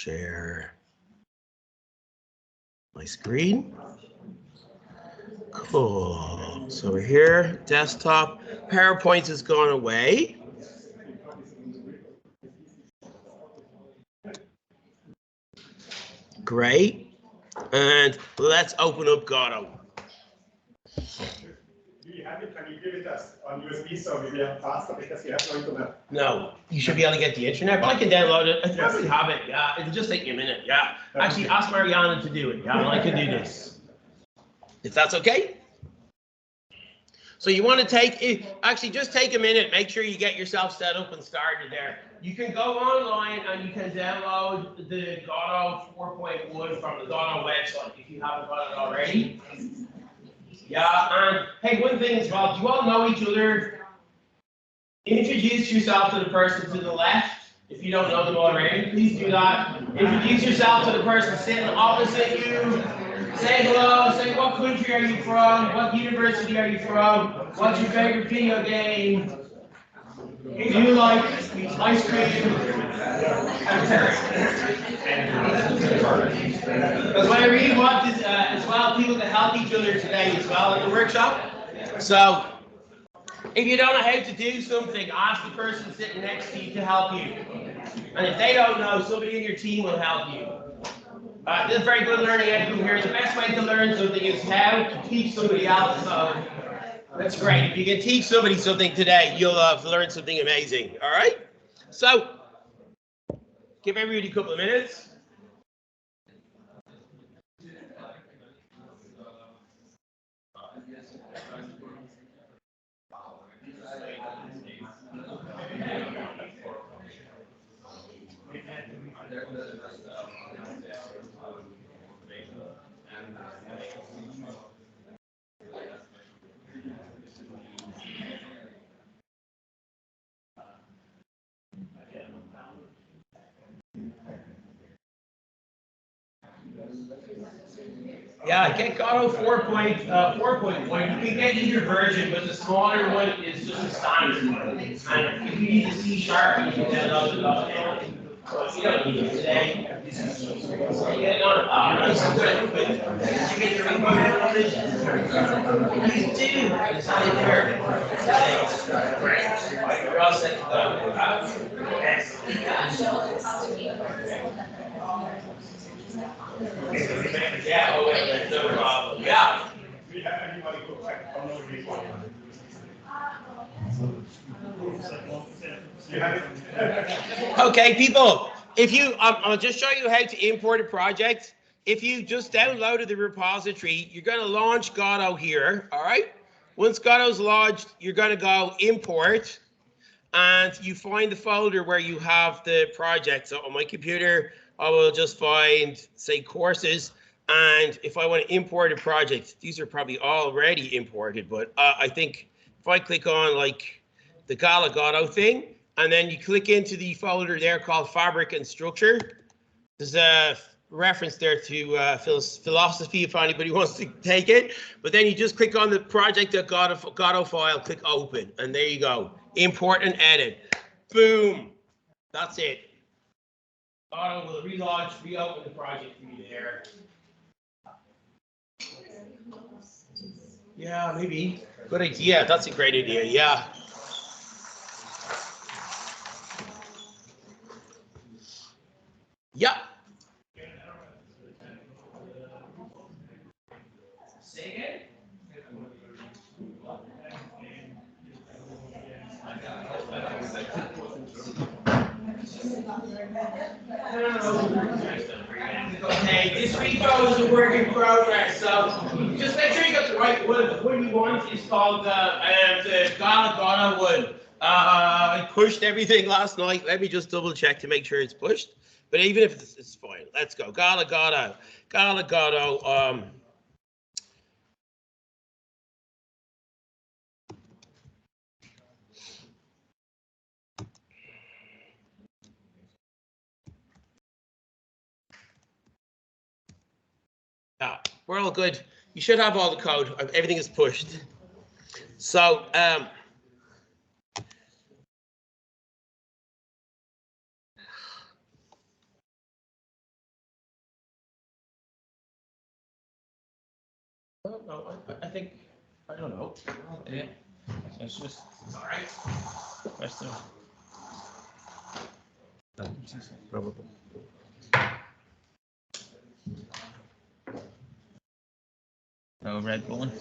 share my screen. Cool. So we're here, desktop. PowerPoint has gone away. Great. And let's open up Godot. Do you have it? Can you give it us on USB so we are faster because we have no internet? No, you should be able to get the internet, but I can download it. I probably have it. Yeah, it'll just take you a minute. Yeah. Actually, ask Mariana to do it. Yeah, and I can do this. If that's okay. So you want to take it, actually just take a minute, make sure you get yourself set up and started there. You can go online and you can download the Godot 4.1 from the Godot website if you haven't got it already. Yeah, and hey, one thing as well, do you all know each other? Introduce yourself to the person to the left. If you don't know them already, please do that. Introduce yourself to the person sitting opposite you. Say hello, say what country are you from, what university are you from, what's your favorite video game, do you like ice cream, because what I really want is as well people to help each other today as well in the workshop. So if you don't know how to do something, ask the person sitting next to you to help you. And if they don't know, somebody in your team will help you. This is very good learning outcome here. The best way to learn something is how to teach somebody else. So that's great. If you can teach somebody something today, you'll have learned something amazing. All right? So give everybody a couple of minutes. Yeah, get Godot 4.1. You can get either version, but the smaller one is just a standard one. And if you need the C#, you can download it. But you don't need it today. Yeah, no, nice and good. But did you get your remote downloaded? You do. It's not in there. Great. You're all set to go. Yeah, okay, no problem. Yeah. Do you have anybody who can download before? You have it? Okay, people, if you, I'll just show you how to import a project. If you just downloaded the repository, you're going to launch Godot here, all right? Once Godot's launched, you're going to go import, and you find the folder where you have the project. So on my computer, I will just find, say, courses, and if I want to import a project, these are probably already imported, but I think if I click on, like, the GALA Godot thing, and then you click into the folder there called Fabric and Structure. There's a reference there to philosophy if anybody wants to take it. But then you just click on the project.Godot file, click open, and there you go. Import and edit. Boom. That's it. Godot will relaunch, reopen the project for you there. Yeah, maybe. Good idea. That's a great idea. Yeah. Yeah. Say again? Okay, this repo is a work in progress, so just make sure you got the right one. The one you want is called the GALA one. I pushed everything last night. Let me just double check to make sure it's pushed. But even if it's fine, let's go. GALA. Yeah, we're all good. You should have all the code. Everything is pushed. So, no, I think, I don't know. Yeah, it's just, all right. Press the. Probably. No red button.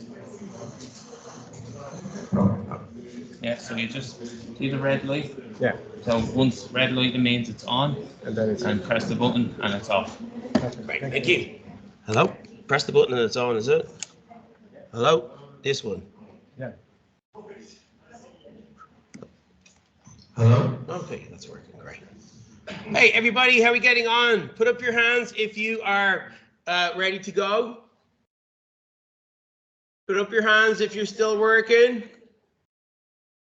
Yeah, so you just see the red light. Yeah. So once red light, it means it's on, And then it's and press the button and it's off. Right, Thank you. Hello? Press the button and it's on, is it? Hello? This one. Yeah. Hello? Okay, that's working great. Hey, everybody, how are we getting on? Put up your hands if you are ready to go. Put up your hands if you're still working.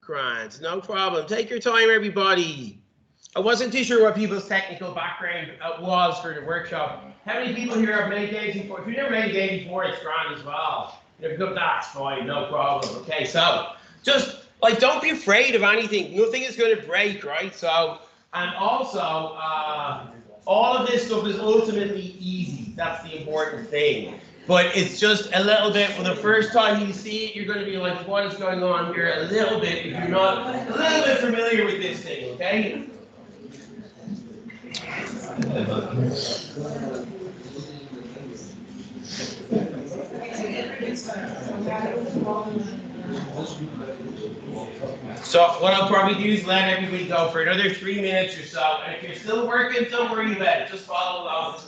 Grand, no problem. Take your time, everybody. I wasn't too sure what people's technical background was for the workshop. How many people here have made games before? If you've never made a game before, it's grand as well. If you've got that, it's fine, no problem. Okay, so just like don't be afraid of anything. Nothing is going to break, right? So, and also, all of this stuff is ultimately easy. That's the important thing. But it's just a little bit, for the first time you see it, you're going to be like, what is going on here? A little bit, if you're not a little bit familiar with this thing, okay? So what I'll probably do is let everybody go for another 3 minutes or so. And if you're still working, don't worry about it. Just follow along.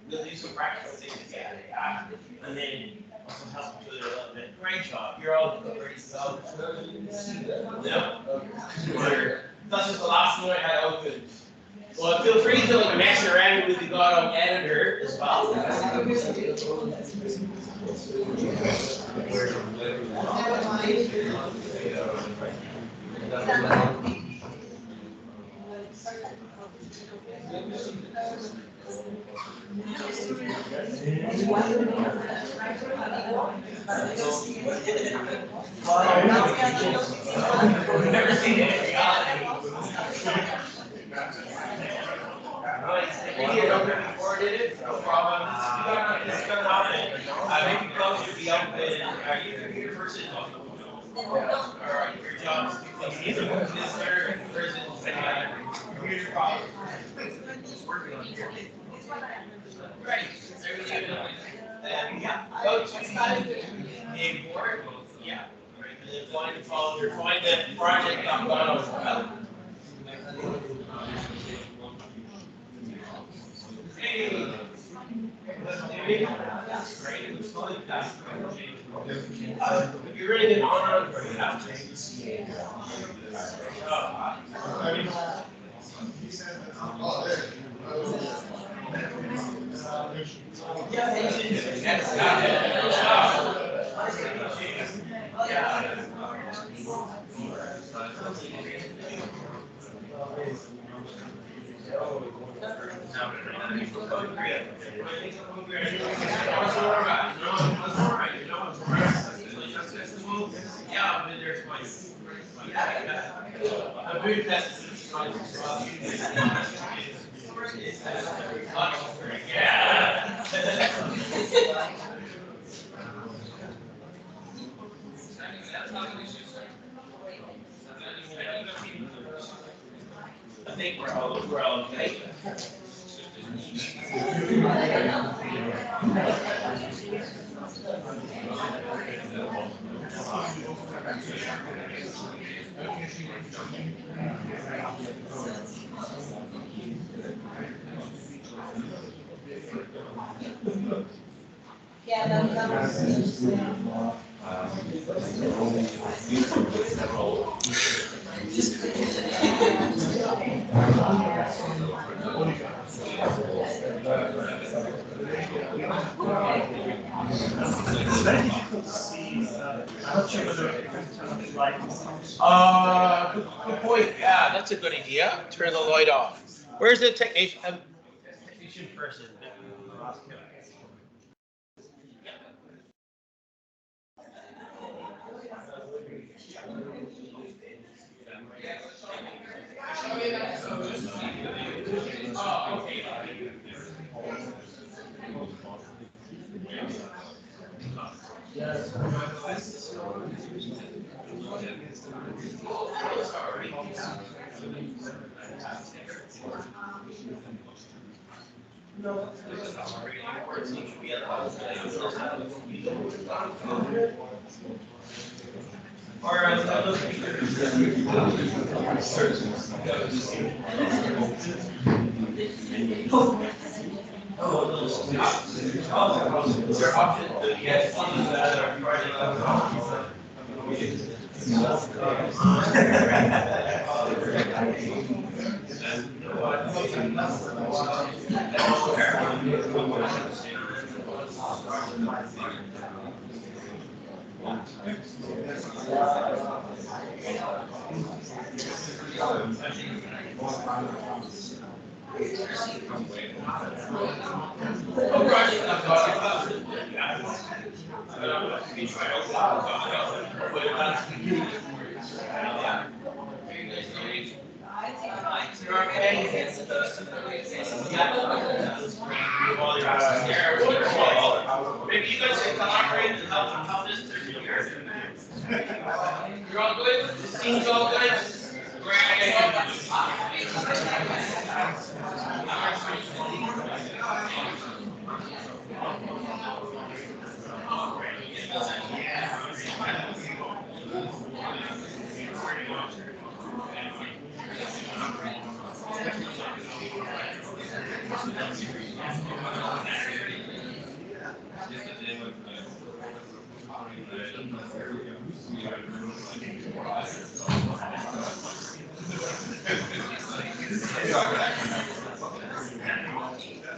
We'll do some practical things together. Yeah? And then also help each other a little bit. Great job. You're all ready to go. No? That's just the last one I had open. Well, feel free to like mess around with the Godot editor as well. I've never seen it in reality. If you don't before did it, no problem. It's gonna happen. Maybe close to be open. Are you a computer person? Alright, your job is to fix either one of this or person computer problem. Working on here. Right. Yeah. Go to import. Yeah. And then find the folder, find the project I'm going Hey. That's great. It looks like that. If you're ready to go on, you have to. Yeah, but there's my. I'm doing tests. Yeah. I think we're all okay. Good point. Yeah, that's a good idea. Turn the light off. Where's the technician person? Oh, okay. Maybe you guys can collaborate and help this through here. You're all good? The scene's all good? Great.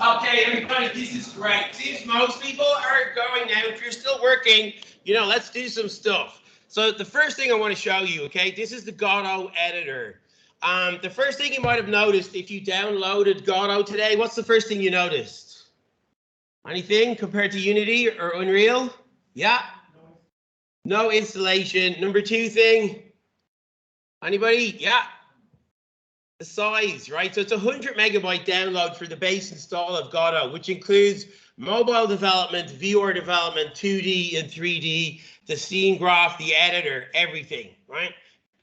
Okay, everybody, this is great. Seems most people are going now. If you're still working, let's do some stuff. So the first thing I want to show you, okay, this is the Godot editor. The first thing you might have noticed if you downloaded Godot today, what's the first thing you noticed? Anything compared to Unity or Unreal? Yeah. No installation. Number two thing. Anybody? Yeah. The size, right? So it's a 100 megabyte download for the base install of Godot, which includes mobile development, VR development, 2D and 3D, the scene graph, the editor, everything, right?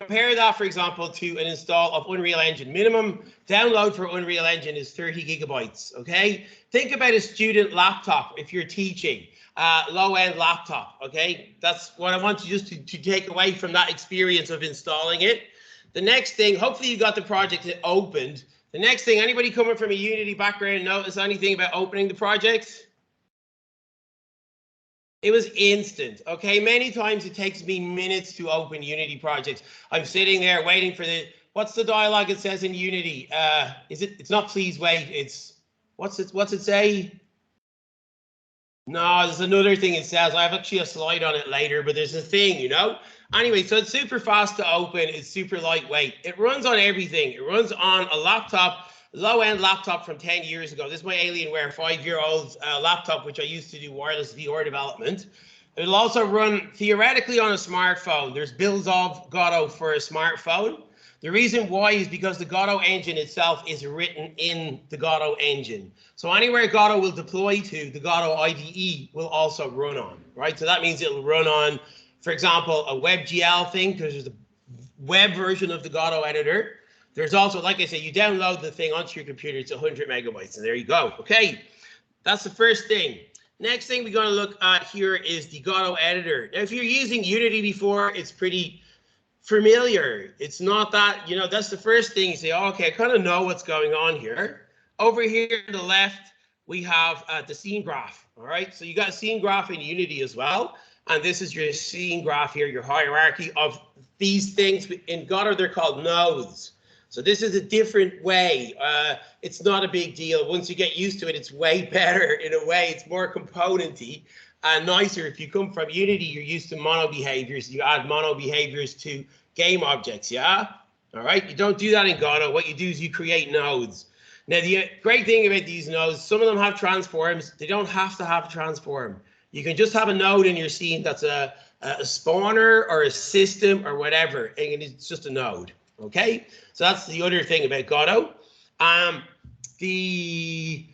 Compare that, for example, to an install of Unreal Engine. Minimum download for Unreal Engine is 30 gigabytes, okay? Think about a student laptop if you're teaching, low-end laptop, okay? That's what I want you just to take away from that experience of installing it. The next thing, hopefully you got the project opened. The next thing, anybody coming from a Unity background notice anything about opening the project? It was instant, okay? Many times it takes me minutes to open Unity projects. I'm sitting there waiting for what's the dialogue it says in Unity? It's not please wait, it's, what's it say? No, there's another thing it says. I have actually a slide on it later, but there's a thing, Anyway, so it's super fast to open. It's super lightweight. It runs on everything. It runs on a laptop, low-end laptop from 10 years ago. This is my Alienware 5-year-old laptop, which I used to do wireless VR development. It'll also run theoretically on a smartphone. There's builds of Godot for a smartphone. The reason why is because the Godot engine itself is written in the Godot engine. So anywhere Godot will deploy to, the Godot IDE will also run on, right? So that means it'll run on, for example, a WebGL thing, because there's a web version of the Godot editor. There's also, like I said, you download the thing onto your computer, it's 100 megabytes, and there you go. Okay, that's the first thing. Next thing we're going to look at here is the Godot editor. Now, if you're using Unity before, it's pretty familiar. It's not that, that's the first thing you say, oh, okay, I kind of know what's going on here. Over here to the left, we have the scene graph, all right? So you got a scene graph in Unity as well. And this is your scene graph here, your hierarchy of these things. In Godot, they're called nodes. So this is a different way. It's not a big deal. Once you get used to it, it's way better in a way. It's more componenty and nicer. If you come from Unity, you're used to mono behaviors. You add mono behaviors to game objects, yeah? All right, you don't do that in Godot. What you do is you create nodes. Now, the great thing about these nodes, some of them have transforms. They don't have to have a transform. You can just have a node in your scene that's a spawner or a system or whatever, and it's just a node, okay? So that's the other thing about Godot. The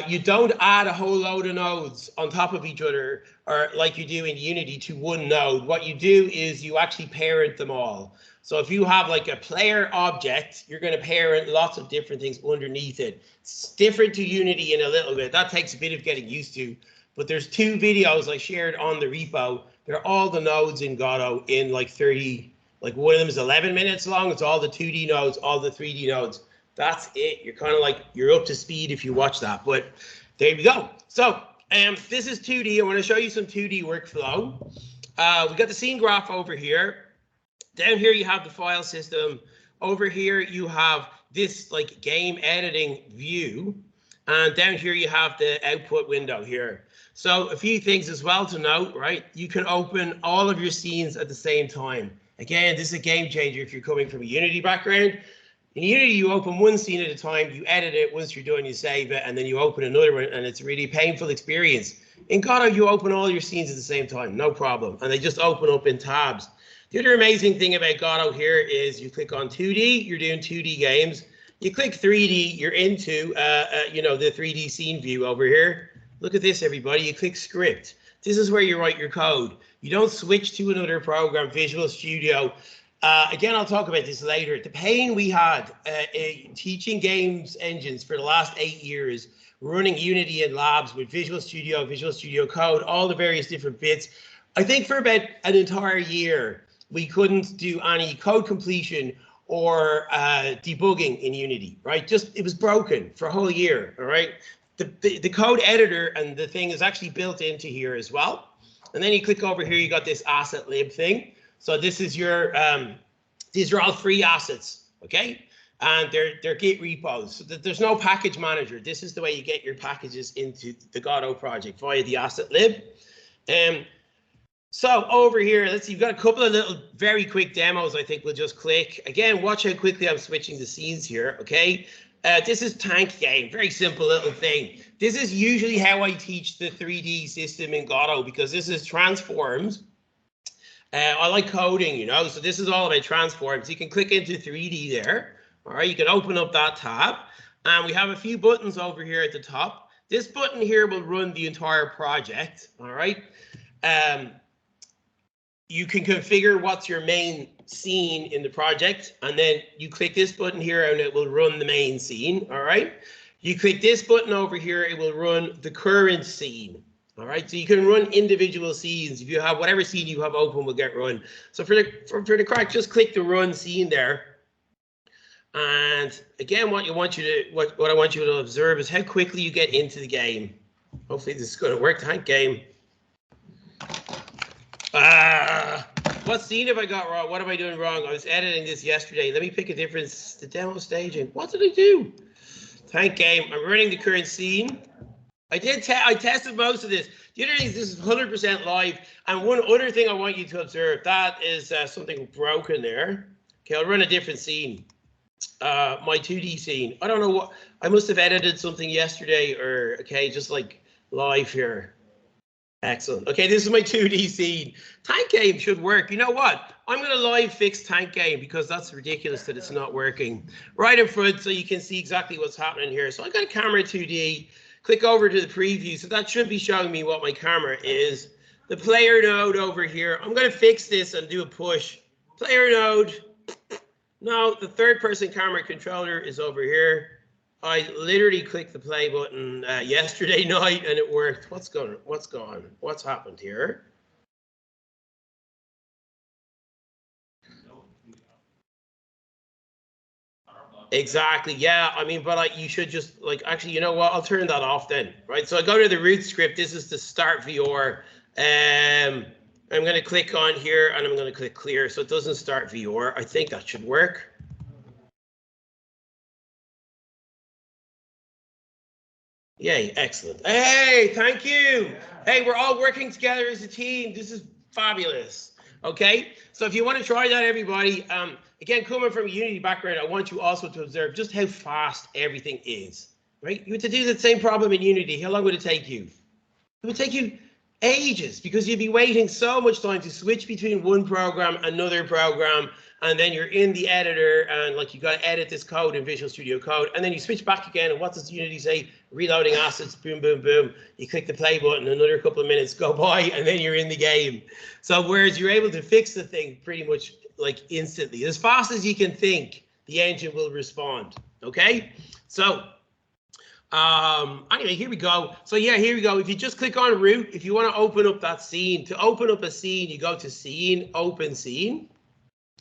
You don't add a whole load of nodes on top of each other, or like you do in Unity to one node. What you do is you actually parent them all. So if you have like a player object, you're going to parent lots of different things underneath it. It's different to Unity in a little bit. That takes a bit of getting used to. But there's 2 videos I shared on the repo. They're all the nodes in Godot in like 30, like one of them is 11 minutes long. It's all the 2D nodes, all the 3D nodes. That's it. You're kind of like, you're up to speed if you watch that. But there we go. So this is 2D. I want to show you some 2D workflow. We got the scene graph over here. Down here you have the file system. Over here you have this like game editing view. And down here you have the output window here. So a few things as well to note, right? You can open all of your scenes at the same time. Again, this is a game changer if you're coming from a Unity background. In Unity, you open one scene at a time, you edit it, once you're done, you save it, and then you open another one, and it's a really painful experience. In Godot, you open all your scenes at the same time, no problem, and they just open up in tabs. The other amazing thing about Godot here is you click on 2D, you're doing 2D games. You click 3D, you're into the 3D scene view over here. Look at this, everybody. You click script. This is where you write your code. You don't switch to another program, Visual Studio. Again, I'll talk about this later. The pain we had teaching games engines for the last 8 years, running Unity in labs with Visual Studio Code, all the various different bits. I think for about an entire year, we couldn't do any code completion or debugging in Unity, right? Just, it was broken for a whole year, all right? The code editor and the thing is actually built into here as well. And then you click over here, you got this asset lib thing. So this is your, these are all free assets, okay? And they're Git repos. So there's no package manager. This is the way you get your packages into the Godot project via the asset lib. So over here, let's see, you've got a couple of little very quick demos I think we'll just click. Again, watch how quickly I'm switching the scenes here, okay? This is Tank Game, very simple little thing. This is usually how I teach the 3D system in Godot because this is transforms. I like coding, you know, so this is all about transforms. You can click into 3D there. All right, you can open up that tab. And we have a few buttons over here at the top. This button here will run the entire project. All right. You can configure what's your main scene in the project. And then you click this button here and it will run the main scene. All right. You click this button over here, it will run the current scene. All right, so you can run individual scenes. If you have whatever scene you have open will get run. So for the crack, just click the run scene there. And again, what I want you to observe is how quickly you get into the game. Hopefully this is going to work. Tank Game. What scene have I got wrong? What am I doing wrong? I was editing this yesterday. Let me pick a difference. The demo staging. What did I do? Tank Game. I'm running the current scene. I tested most of this. The other thing is this is 100% live. And one other thing I want you to observe, that is something broken there. Okay, I'll run a different scene. My 2D scene. I don't know what, I must have edited something yesterday or, okay, just like live here. Excellent. Okay, this is my 2D scene. Tank Game should work. You know what? I'm going to live fix Tank Game because that's ridiculous that it's not working. Right in front so you can see exactly what's happening here. So I got a camera 2D. Click over to the preview. So that should be showing me what my camera is. The player node over here. I'm going to fix this and do a push. Player node. No, the third person camera controller is over here. I literally clicked the play button yesterday night and it worked. What's happened here? Exactly. Yeah. I mean, but you should just actually, you know what? I'll turn that off then. Right. So I go to the root script. This is the start VR. I'm going to click on here and I'm going to click clear. So it doesn't start VR. I think that should work. Yay. Excellent. Hey, thank you. Hey, we're all working together as a team. This is fabulous. Okay. So if you want to try that, everybody, again, coming from a Unity background, I want you also to observe just how fast everything is, right? You have to do the same problem in Unity. How long would it take you? It would take you ages because you'd be waiting so much time to switch between one program, another program, and then you're in the editor, and like you got to edit this code in Visual Studio Code, and then you switch back again, and what does Unity say? Reloading assets, boom, boom, boom. You click the play button, another couple of minutes go by, and then you're in the game. So whereas you're able to fix the thing pretty much like instantly, as fast as you can think, the engine will respond. Okay, so anyway, here we go. So yeah, here we go. If you just click on root, if you want to open up that scene, to open up a scene, you go to scene, open scene.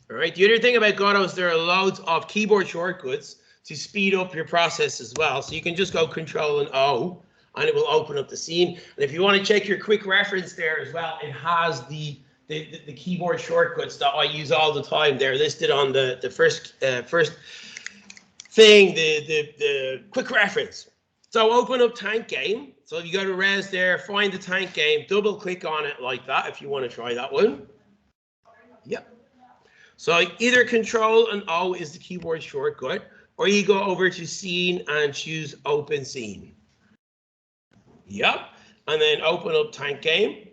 All right. The other thing about Godot is there are loads of keyboard shortcuts to speed up your process as well. So you can just go Control and O, and it will open up the scene. And if you want to check your quick reference there as well, it has the keyboard shortcuts that I use all the time. They're listed on the first thing, the quick reference. So open up tank game. So if you go to res there, find the tank game, double click on it like that if you want to try that one. Yep. So either Control and O is the keyboard shortcut, or you go over to scene and choose open scene. Yep. And then open up tank game.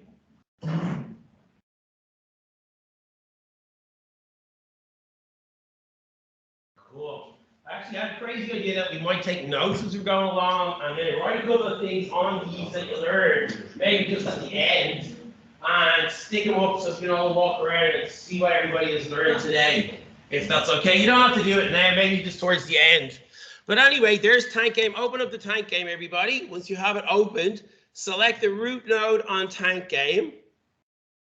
Cool. Actually, I had a crazy idea that we might take notes as we're going along, and then write a couple of things on these that you learned, maybe just at the end, and stick them up so we can all walk around and see what everybody has learned today, if that's okay. You don't have to do it now, maybe just towards the end. But anyway, there's tank game. Open up the tank game, everybody. Once you have it opened, select the root node on tank game.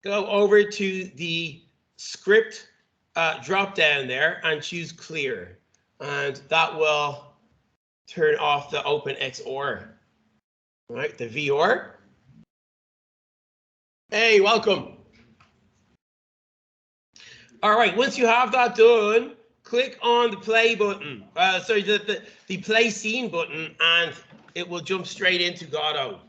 Go over to the script drop down there and choose clear. And that will turn off the OpenXOR. All right, the VOR. Hey, welcome. All right, once you have that done, click on the play button. Sorry, the play scene button, and it will jump straight into Godot.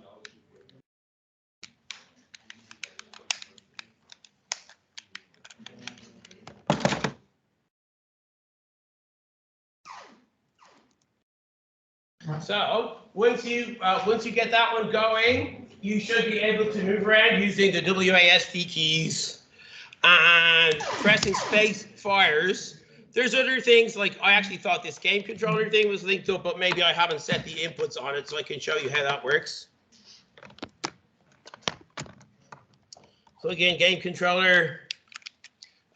So once you get that one going, you should be able to move around using the WASD keys and pressing space fires. There's other things like I actually thought this game controller thing was linked up, but maybe I haven't set the inputs on it, so I can show you how that works. So again, game controller.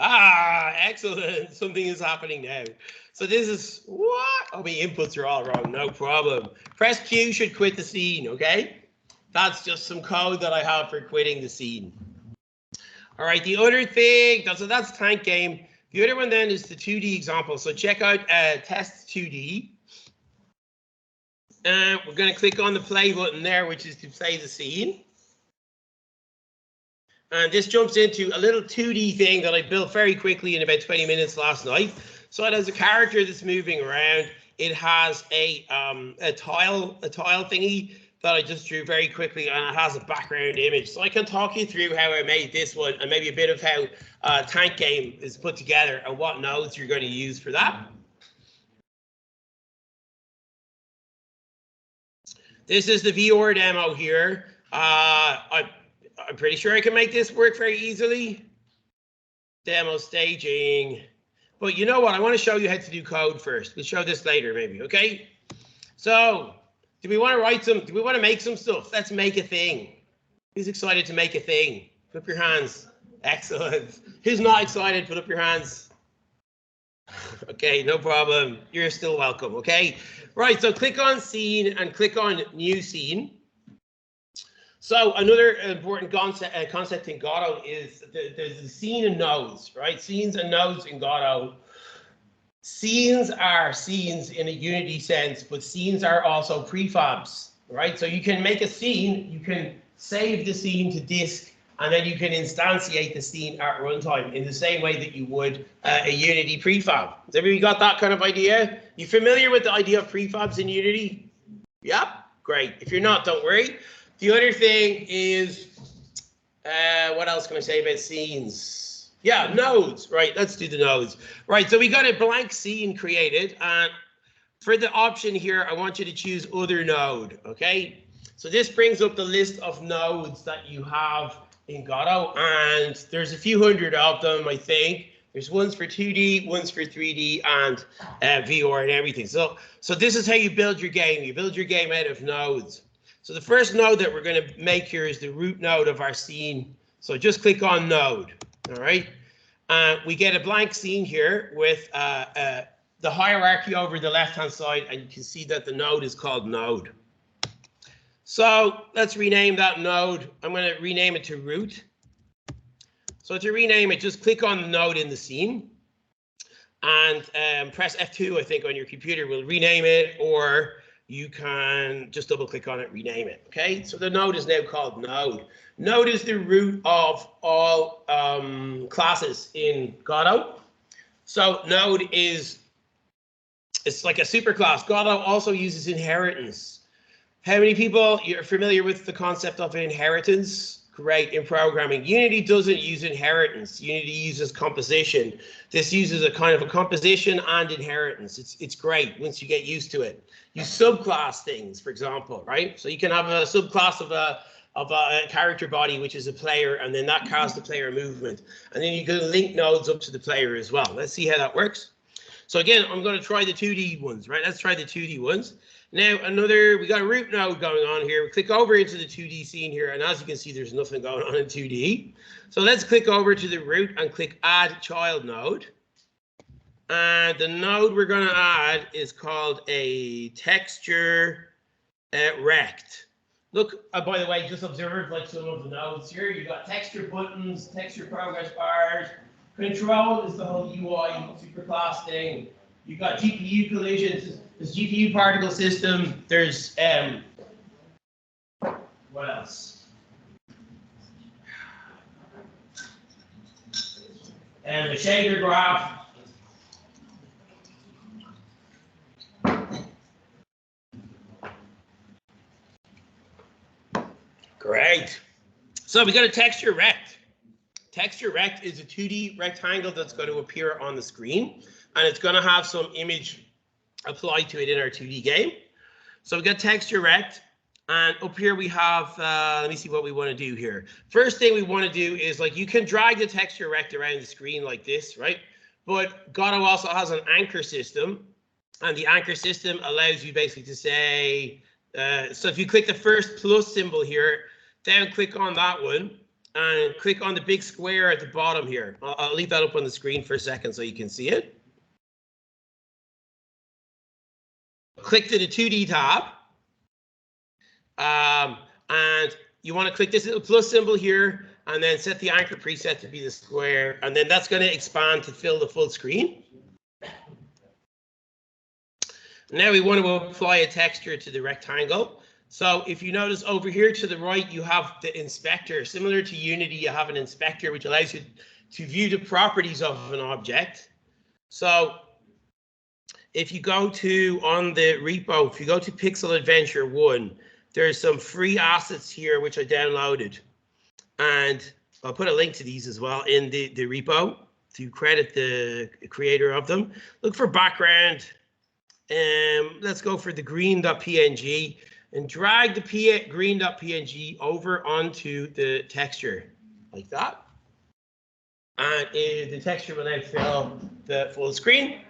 Ah, excellent. Something is happening now. So this is what? Oh, my inputs are all wrong. No problem. Press Q should quit the scene, okay? That's just some code that I have for quitting the scene. All right, the other thing, so that's tank game. The other one then is the 2D example. So check out test 2D. And we're going to click on the play button there, which is to play the scene. And this jumps into a little 2D thing that I built very quickly in about 20 minutes last night. So it has a character that's moving around. It has a tile thingy that I just drew very quickly, and it has a background image. So I can talk you through how I made this one and maybe a bit of how tank game is put together and what nodes you're going to use for that. This is the VOR demo here. I'm pretty sure I can make this work very easily. Demo staging. But you know what? I want to show you how to do code first. We'll show this later, maybe. Okay. So, do we want to write some? Do we want to make some stuff? Let's make a thing. Who's excited to make a thing? Put up your hands. Excellent. Who's not excited? Put up your hands. Okay, no problem. You're still welcome. Okay. Right. So click on scene and click on new scene. So another important concept in Godot is there's the scene and nodes, right? Scenes and nodes in Godot. Scenes are scenes in a Unity sense, but scenes are also prefabs, right? So you can make a scene, you can save the scene to disk, and then you can instantiate the scene at runtime in the same way that you would a Unity prefab. Has everybody got that kind of idea? You familiar with the idea of prefabs in Unity? Yep, great. If you're not, don't worry. The other thing is, what else can I say about scenes? Yeah, nodes, right? Let's do the nodes. Right, so we got a blank scene created, and for the option here, I want you to choose other node, okay? So this brings up the list of nodes that you have in Godot, and there's a few hundred of them, I think. There's ones for 2D, ones for 3D, and VR and everything. So this is how you build your game. You build your game out of nodes. So the first node that we're going to make here is the root node of our scene. So just click on node. All right. We get a blank scene here with the hierarchy over the left-hand side, and you can see that the node is called node. So let's rename that node. I'm going to rename it to root. So to rename it, just click on the node in the scene and press F2, I think, on your computer will rename it, or you can just double click on it, rename it. Okay, so the node is now called node. Node is the root of all classes in Godot. So node it's like a superclass. Godot also uses inheritance. How many people are familiar with the concept of inheritance? Great, in programming. Unity doesn't use inheritance. Unity uses composition. This uses a kind of a composition and inheritance. It's great once you get used to it. You subclass things, for example, right? So you can have a subclass of a character body, which is a player, and then that casts the player movement. And then you can link nodes up to the player as well. Let's see how that works. So again, I'm going to try the 2D ones, right? Let's try the 2D ones. Now we got a root node going on here. We click over into the 2D scene here, and as you can see, there's nothing going on in 2D. So let's click over to the root and click add child node. And the node we're going to add is called a texture rect. Look, by the way, just observe like some of the nodes here. You got texture buttons, texture progress bars. Control is the whole UI superclass thing. You got GPU collisions. There's GPU particle system. There's what else? And the shader graph. Great. So we got a texture rect. Texture rect is a 2D rectangle that's going to appear on the screen, and it's going to have some image applied to it in our 2D game. So we got texture rect, and up here we have, let me see what we want to do here. First thing we want to do is, like, you can drag the texture rect around the screen like this, right? But Godot also has an anchor system, and the anchor system allows you basically to say, so if you click the first plus symbol here, then click on that one, and click on the big square at the bottom here. I'll leave that up on the screen for a second so you can see it. Click to the 2D tab. And you want to click this little plus symbol here, and then set the anchor preset to be the square, and then that's going to expand to fill the full screen. Now we want to apply a texture to the rectangle. So if you notice over here to the right, you have the inspector. Similar to Unity, you have an inspector which allows you to view the properties of an object. So if you go to, on the repo, if you go to Pixel Adventure 1, there's some free assets here which I downloaded. And I'll put a link to these as well in the repo to credit the creator of them. Look for background. Let's go for the green.png. And drag the green.png over onto the texture like that. And the texture will now fill the full screen.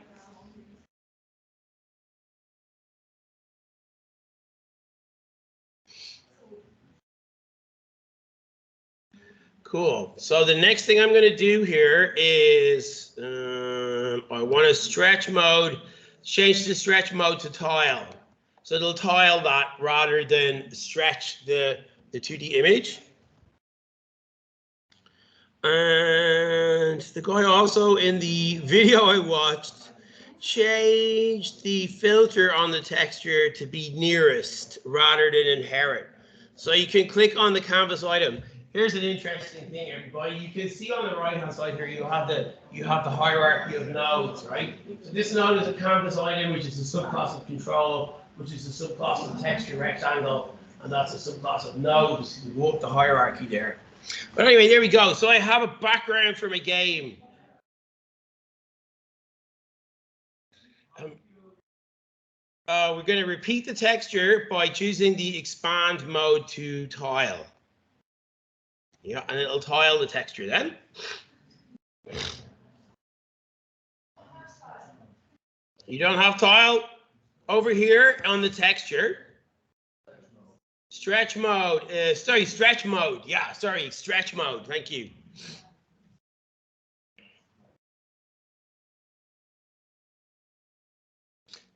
Cool. So the next thing I'm going to do here is I want to stretch mode, change the stretch mode to tile. So it'll tile that rather than stretch the 2D image. And the guy also in the video I watched changed the filter on the texture to be nearest rather than inherit. So you can click on the canvas item. Here's an interesting thing, everybody. You can see on the right-hand side here, you have the hierarchy of nodes, right? So this node is a canvas item, which is a subclass of control, which is a subclass of texture rectangle, and that's a subclass of nodes. You go up the hierarchy there. But anyway, there we go. So I have a background from a game. We're going to repeat the texture by choosing the expand mode to tile. Yeah, and it'll tile the texture then. You don't have tile over here on the texture. Stretch mode. Stretch mode. Yeah, sorry, stretch mode. Thank you.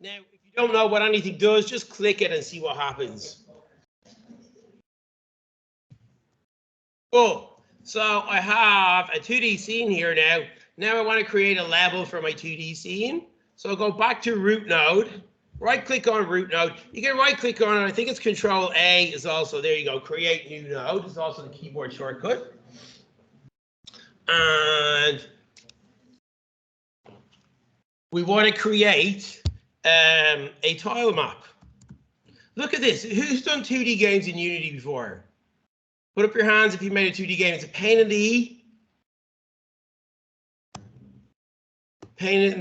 Now, if you don't know what anything does, just click it and see what happens. Oh, so I have a 2D scene here now. Now I want to create a level for my 2D scene. So I'll go back to root node, right click on root node. You can right click on it. I think it's Control A is also, there you go, create new node. It's also the keyboard shortcut. And we want to create a tile map. Look at this. Who's done 2D games in Unity before? Put up your hands if you made a 2D game. It's a pain in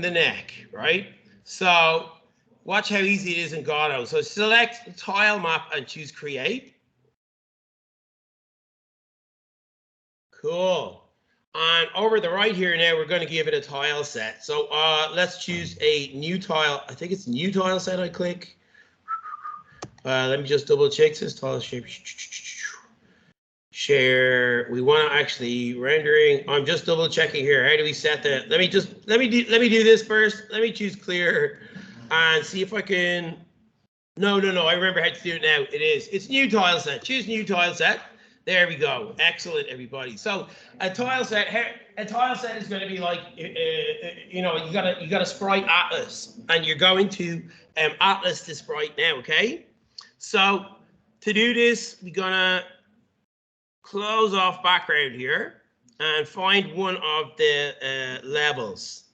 the neck, right? So watch how easy it is in Godot. So select tile map and choose create. Cool. And over the right here now, we're going to give it a tile set. So let's choose a new tile. I think it's new tile set. I click. Let me just double check this tile shape. Share. We want to actually rendering. I'm just double checking here. How do we set that? Let me do this first. Let me choose clear and see if I can. No. I remember how to do it now. It's new tile set. Choose new tile set. There we go. Excellent, everybody. So a tile set is going to be like, you got a sprite atlas, and you're going to atlas the sprite now. Okay. So to do this, we're gonna close off background here and find one of the levels.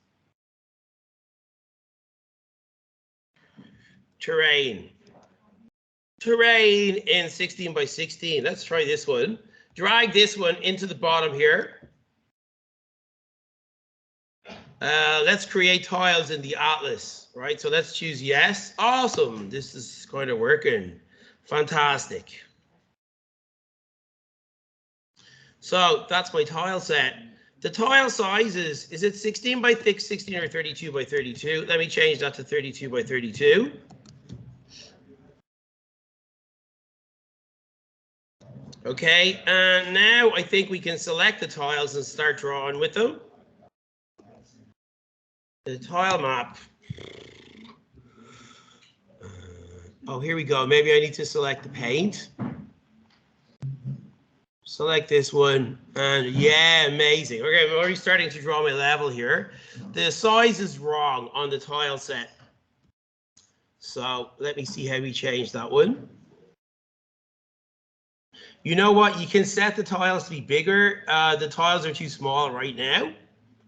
Terrain in 16 by 16. Let's try this one. Drag this one into the bottom here. Let's create tiles in the atlas, right? So let's choose yes. Awesome. This is kind of working. Fantastic. So that's my tile set. The tile sizes, is it 16 by 16 or 32 by 32? Let me change that to 32 by 32. Okay, and now I think we can select the tiles and start drawing with them. The tile map. Oh, here we go. Maybe I need to select the paint. Select this one, and yeah, amazing. Okay, I'm already starting to draw my level here. The size is wrong on the tile set. So let me see how we change that one. You know what? You can set the tiles to be bigger. The tiles are too small right now.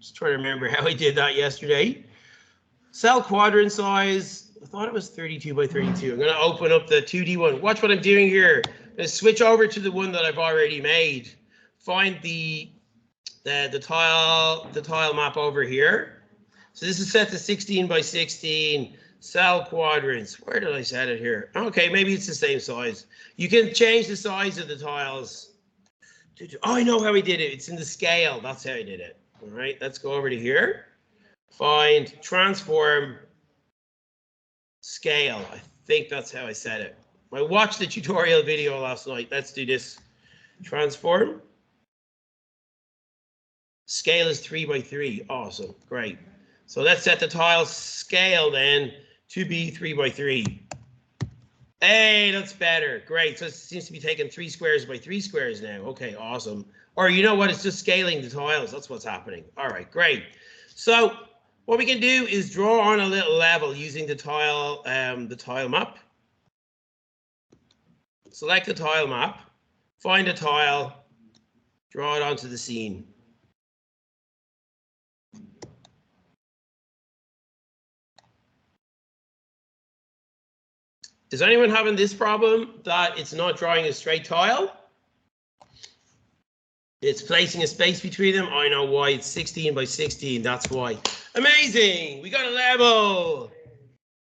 Just trying to remember how I did that yesterday. Cell quadrant size. I thought it was 32 by 32. I'm going to open up the 2D one. Watch what I'm doing here. I'm going to switch over to the one that I've already made. Find the tile map over here. So this is set to 16 by 16. Cell quadrants. Where did I set it here? Okay, maybe it's the same size. You can change the size of the tiles. Oh, I know how we did it. It's in the scale. That's how I did it. All right, let's go over to here. Find transform scale. I think that's how I set it. I watched the tutorial video last night. Let's do this. Transform. Scale is 3 by 3. Awesome. Great. So let's set the tile scale then to be 3 by 3. Hey, that's better. Great. So it seems to be taking 3 squares by 3 squares now. Okay, awesome. Or you know what? It's just scaling the tiles. That's what's happening. All right, great. So what we can do is draw on a little level using the tile map. Select the tile map, find a tile, draw it onto the scene. Is anyone having this problem that it's not drawing a straight tile? It's placing a space between them. I know why. It's 16 by 16. That's why. Amazing. We got a level.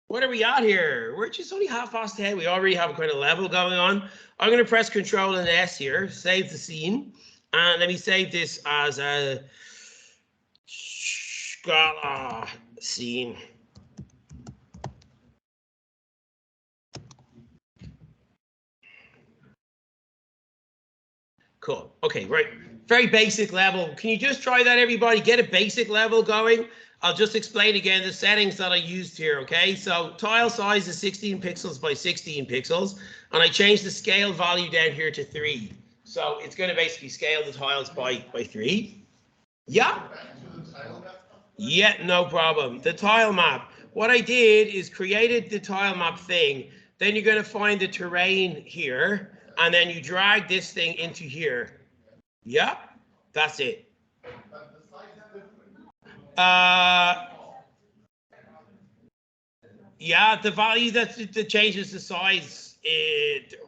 What are we at here? We're just only 10:30. We already have a kind of level going on. I'm going to press Control and S here. Save the scene. And let me save this as a GALA scene. Cool. Okay, right. Very basic level. Can you just try that, everybody? Get a basic level going. I'll just explain again the settings that I used here, okay? So tile size is 16 pixels by 16 pixels, and I changed the scale value down here to 3. So it's going to basically scale the tiles by 3. Yeah. Yeah, no problem. The tile map. What I did is created the tile map thing. Then you're going to find the terrain here, and then you drag this thing into here. Yeah, that's it. Yeah, the value that changes the size.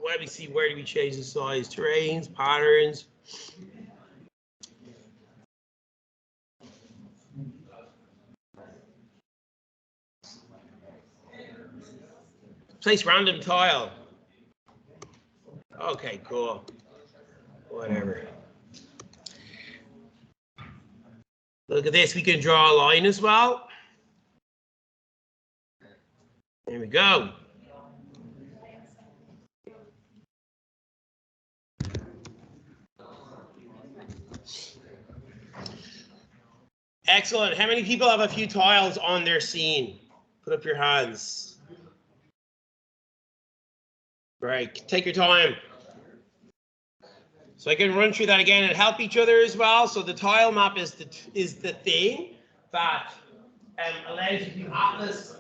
Let me see, where do we change the size? Terrains, patterns. Place random tile. Okay, cool. Whatever. Look at this. We can draw a line as well. There we go. Excellent. How many people have a few tiles on their scene? Put up your hands. Right. Take your time. So I can run through that again and help each other as well. So the tile map is the thing that allows you to do atlas,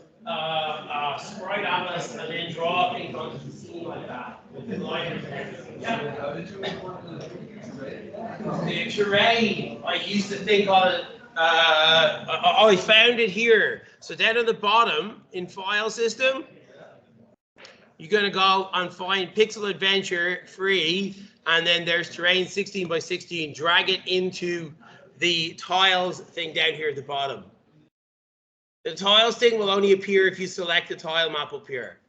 sprite atlas, and then draw things onto the scene like that with the liners and everything. Yeah. The terrain, I used to think on it. I found it here. So down at the bottom in file system, you're going to go and find Pixel Adventure free, and then there's terrain 16 by 16. Drag it into the tiles thing down here at the bottom. The tiles thing will only appear if you select the tile map up here.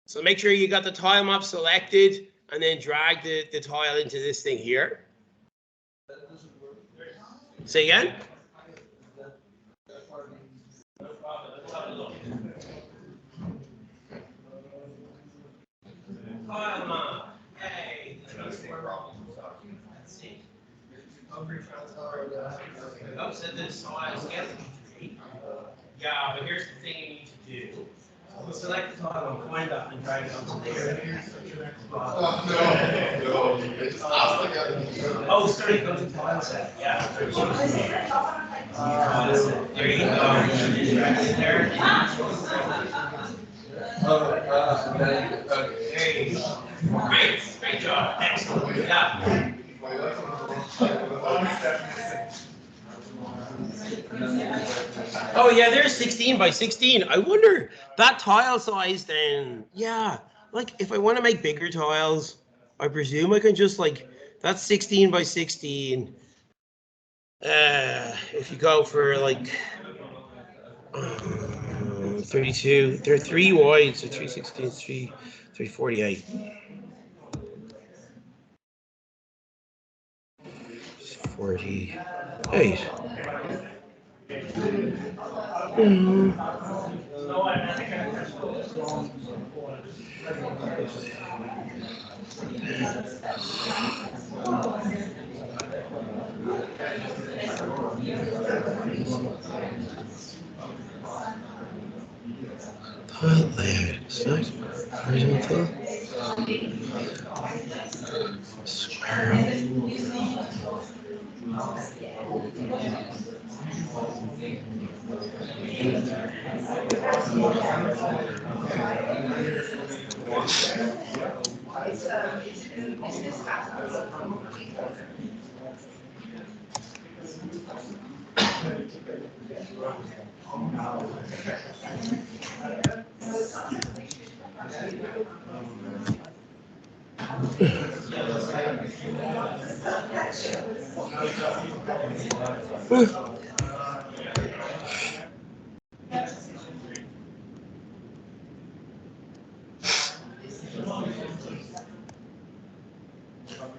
So make sure you got the tile map selected, and then drag the tile into this thing here. Say again? Tile map. Hey, let's see. Oh, so this tile scale. Yeah, but here's the thing you need to do. We'll select the tile and find that and drag it onto there. Oh, sorry, go to tile set. Yeah. There you go. Drag it there. There you go. Great job. Excellent. Yeah. Oh yeah, there's 16 by 16. I wonder that tile size then. Yeah, like if I want to make bigger tiles, I presume I can just like that's 16 by 16. If you go for like 32, there are 3 wide, so 316, 348. 48. Tile layout, select horizontal, square.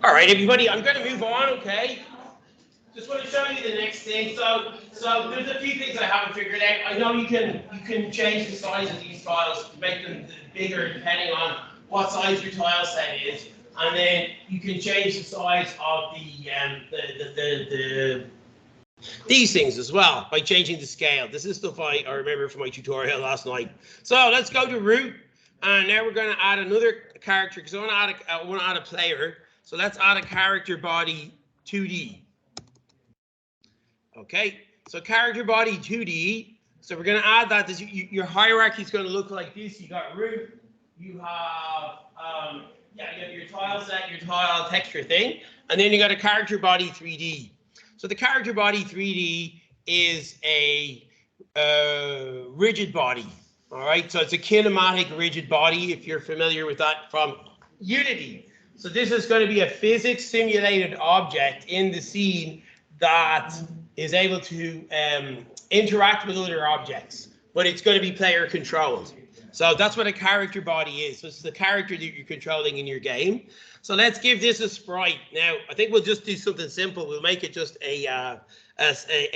All right, everybody, I'm going to move on, okay? Just want to show you the next thing. So there's a few things I haven't figured out. I know you can change the size of these tiles to make them bigger depending on what size your tile set is. And then you can change the size of these things as well by changing the scale. This is stuff I remember from my tutorial last night. So let's go to root, and now we're going to add another character because I want to add a player. So let's add a character body 2D. Okay, so character body 2D. So we're going to add that. Your hierarchy is going to look like this. You got root. You have you have your tile set, your tile texture thing, and then you got a character body 3D. So the character body 3D is a rigid body. All right, so it's a kinematic rigid body. If you're familiar with that from Unity. So this is going to be a physics simulated object in the scene that is able to interact with other objects, but it's going to be player controlled. So that's what a character body is. So it's the character that you're controlling in your game. So let's give this a sprite. Now, I think we'll just do something simple. We'll make it just a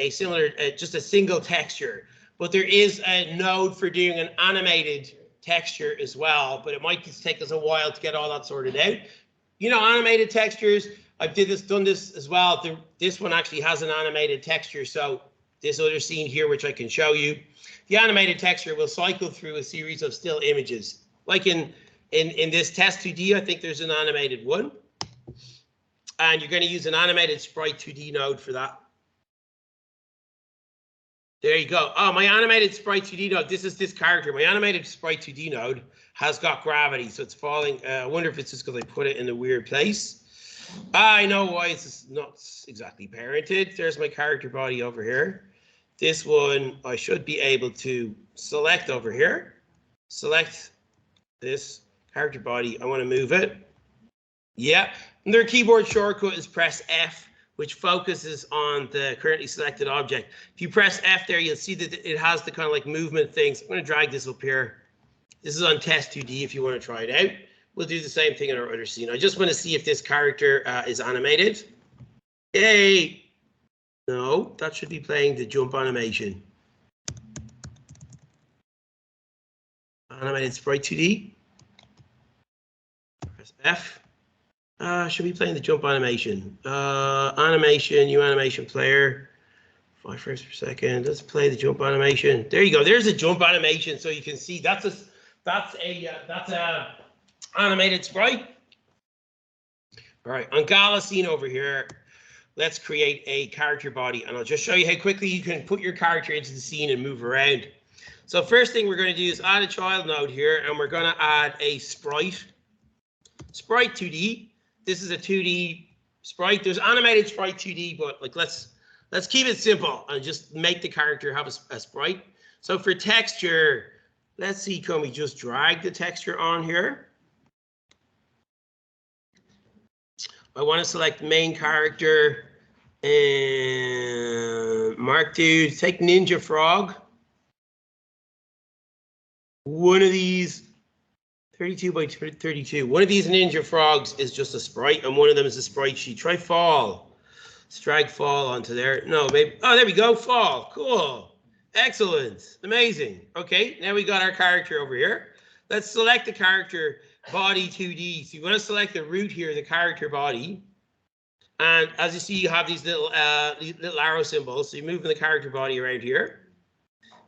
similar, just a single texture. But there is a node for doing an animated texture as well. But it might just take us a while to get all that sorted out. You know, animated textures, I've done this as well. This one actually has an animated texture. So this other scene here, which I can show you, the animated texture will cycle through a series of still images. Like in this test 2D, I think there's an animated one. And you're going to use an animated sprite 2D node for that. There you go. Oh, my animated sprite 2D node, this is this character. My animated sprite 2D node has got gravity, so it's falling. I wonder if it's just because I put it in a weird place. I know why it's not exactly parented. There's my character body over here. This one I should be able to select over here. Select this character body. I want to move it. Yeah. And their keyboard shortcut is press F, which focuses on the currently selected object. If you press F there, you'll see that it has the kind of like movement things. I'm going to drag this up here. This is on test 2D if you want to try it out. We'll do the same thing in our other scene. I just want to see if this character is animated. Yay! No, that should be playing the jump animation. Animated sprite 2D. Press F. Should be playing the jump animation. Animation, new animation player. 5 frames per second. Let's play the jump animation. There you go. There's a jump animation, so you can see that's a animated sprite. All right, on GALA scene over here, let's create a character body, and I'll just show you how quickly you can put your character into the scene and move around. So first thing we're going to do is add a child node here, and we're going to add a sprite 2D. This is a 2D sprite. There's animated sprite 2D, but like let's keep it simple and just make the character have a sprite. So for texture, let's see, can we just drag the texture on here? I want to select main character and Mark Dude. Take Ninja Frog. One of these 32 by 32. One of these Ninja Frogs is just a sprite, and one of them is a sprite sheet. Try fall. Let's drag fall onto there. No, maybe. Oh, there we go. Fall. Cool. Excellent. Amazing. Okay, now we got our character over here. Let's select the character body 2D. So you want to select the root here, the character body. And as you see, you have these little arrow symbols. So you're moving the character body around here.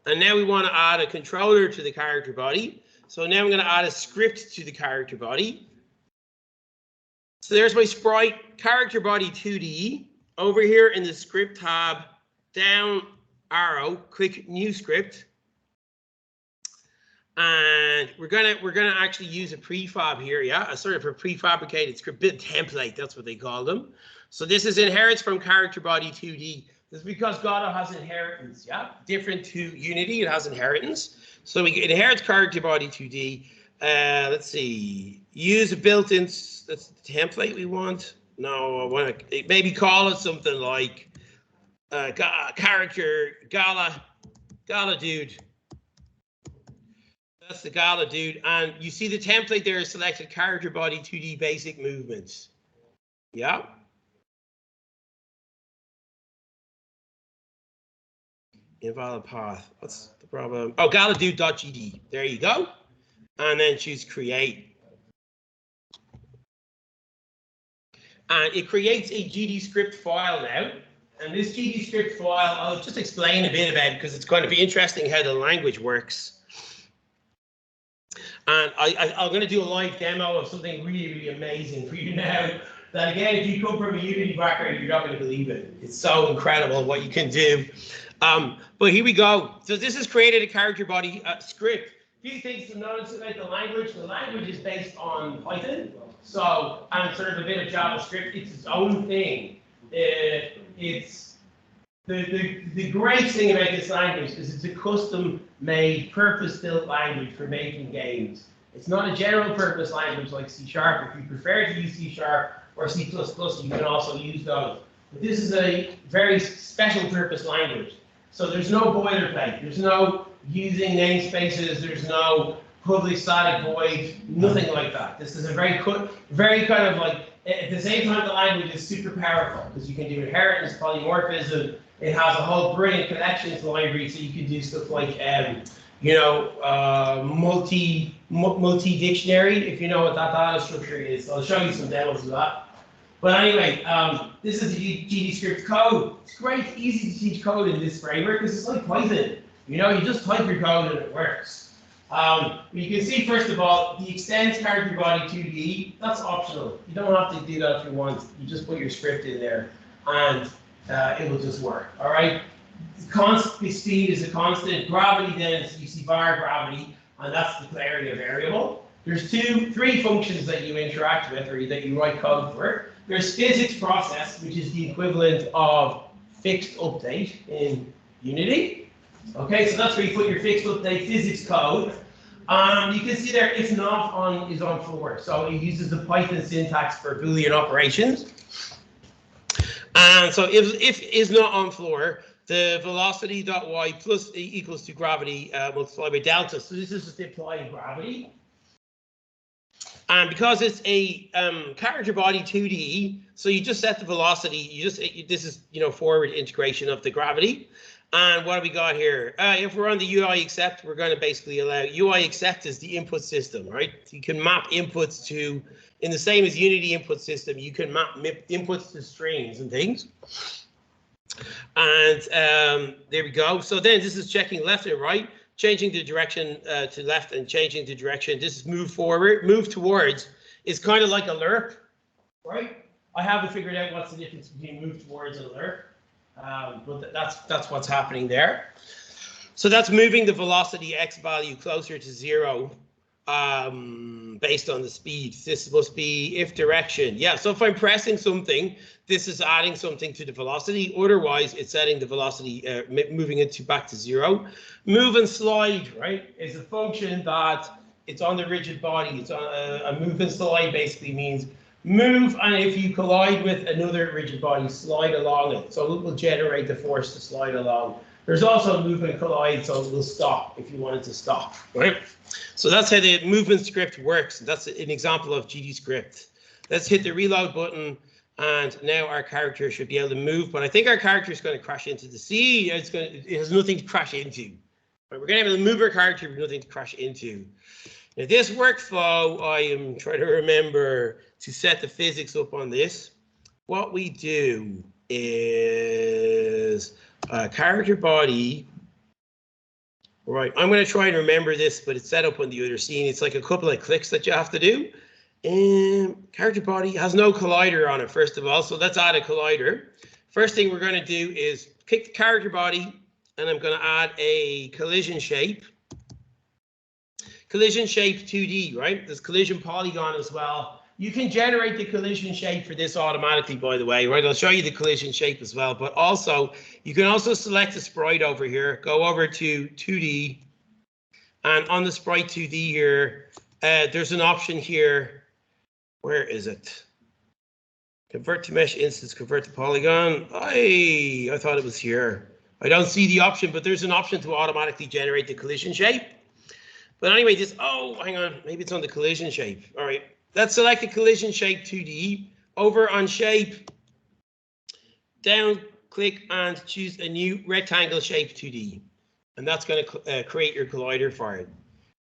And now we want to add a controller to the character body. So now I'm going to add a script to the character body. So there's my sprite, character body 2D. Over here in the script tab, down arrow, click new script. And we're gonna actually use a prefab here, yeah, a sort of a prefabricated script bit template. That's what they call them. So this is inherits from character body 2D. This is because Godot has inheritance, yeah, different to Unity. It has inheritance. So we inherit character body 2D. Let's see, use a built-in. That's the template we want. No, I want to maybe call it something like character GALA dude. That's the GALA dude, and you see the template there is selected character body 2D basic movements. Yeah. Invalid path. What's the problem? Oh, GalaDude.gd. There you go. And then choose create. and it creates a GD script file now. And this GD script file, I'll just explain a bit about it because it's going to be interesting how the language works. And I'm going to do a live demo of something really, really amazing for you now. That again, if you come from a Unity background, you're not going to believe it. It's so incredible what you can do. But here we go. So this has created a character body script. A few things to notice about the language. The language is based on Python. So, and sort of a bit of JavaScript. It's its own thing. It's the great thing about this language is it's a custom-made, purpose-built language for making games. It's not a general-purpose language like C#. If you prefer to use C# or C++, you can also use those. But this is a very special-purpose language. So there's no boilerplate. There's no using namespaces. There's no public static void. Nothing like that. This is a very kind of like, at the same time, the language is super powerful because you can do inheritance, polymorphism. It has a whole brilliant collections library, so you can do stuff like, multi-dictionary, if you know what that data structure is. I'll show you some demos of that. But anyway, this is the GD script code. It's great, easy to teach code in this framework because it's like Python. You know, you just type your code and it works. You can see, first of all, the extends character body 2D, that's optional. You don't have to do that if you want. You just put your script in there and it will just work, all right? Constant speed is a constant. Gravity then is, you see bar gravity, and that's the area variable. There's three functions that you interact with or that you write code for. There's physics process, which is the equivalent of fixed update in Unity. Okay, so that's where you put your fixed update physics code. You can see there, if not on, is on floor. So it uses the Python syntax for Boolean operations. And so if is not on floor, the velocity.y plus equals to gravity multiplied by delta. So this is just applying gravity. And because it's a character body 2D, so you just set the velocity. This is forward integration of the gravity. And what have we got here? If we're on the UI accept, we're going to basically allow UI accept as the input system, right? So you can map inputs to, in the same as Unity input system, you can map inputs to strings and things. And there we go. So then this is checking left and right, changing the direction to left and changing the direction. This is move forward, move towards. It's kind of like a lerp, right? I haven't figured out what's the difference between move towards and lerp. But that's what's happening there. So that's moving the velocity x value closer to 0 based on the speed. This must be if direction. Yeah, so if I'm pressing something, this is adding something to the velocity. Otherwise, it's setting the velocity, moving it back to 0. Move and slide, right, is a function that it's on the rigid body. It's on a move and slide basically means move, and if you collide with another rigid body, slide along it. So it will generate the force to slide along. There's also move and collide, so it will stop if you want it to stop, right? So that's how the movement script works. That's an example of GD script. Let's hit the reload button, and now our character should be able to move, but I think our character is going to crash into the sea. It has nothing to crash into. Right, we're going to be able to move our character with nothing to crash into. Now this workflow, I am trying to remember to set the physics up on this. What we do is character body. Right, I'm going to try and remember this, but it's set up on the other scene. It's like a couple of clicks that you have to do. Character body has no collider on it, first of all, so let's add a collider. First thing we're going to do is pick the character body, and I'm going to add a collision shape. Collision shape 2D, right? There's collision polygon as well. You can generate the collision shape for this automatically, by the way, right? I'll show you the collision shape as well, but also you can also select a sprite over here, go over to 2D, and on the sprite 2D here, there's an option here. Where is it? Convert to mesh instance, convert to polygon. I thought it was here. I don't see the option, but there's an option to automatically generate the collision shape. But anyway, hang on, maybe it's on the collision shape. All right, let's select the collision shape 2D. Over on shape, down click and choose a new rectangle shape 2D. And that's going to create your collider for it.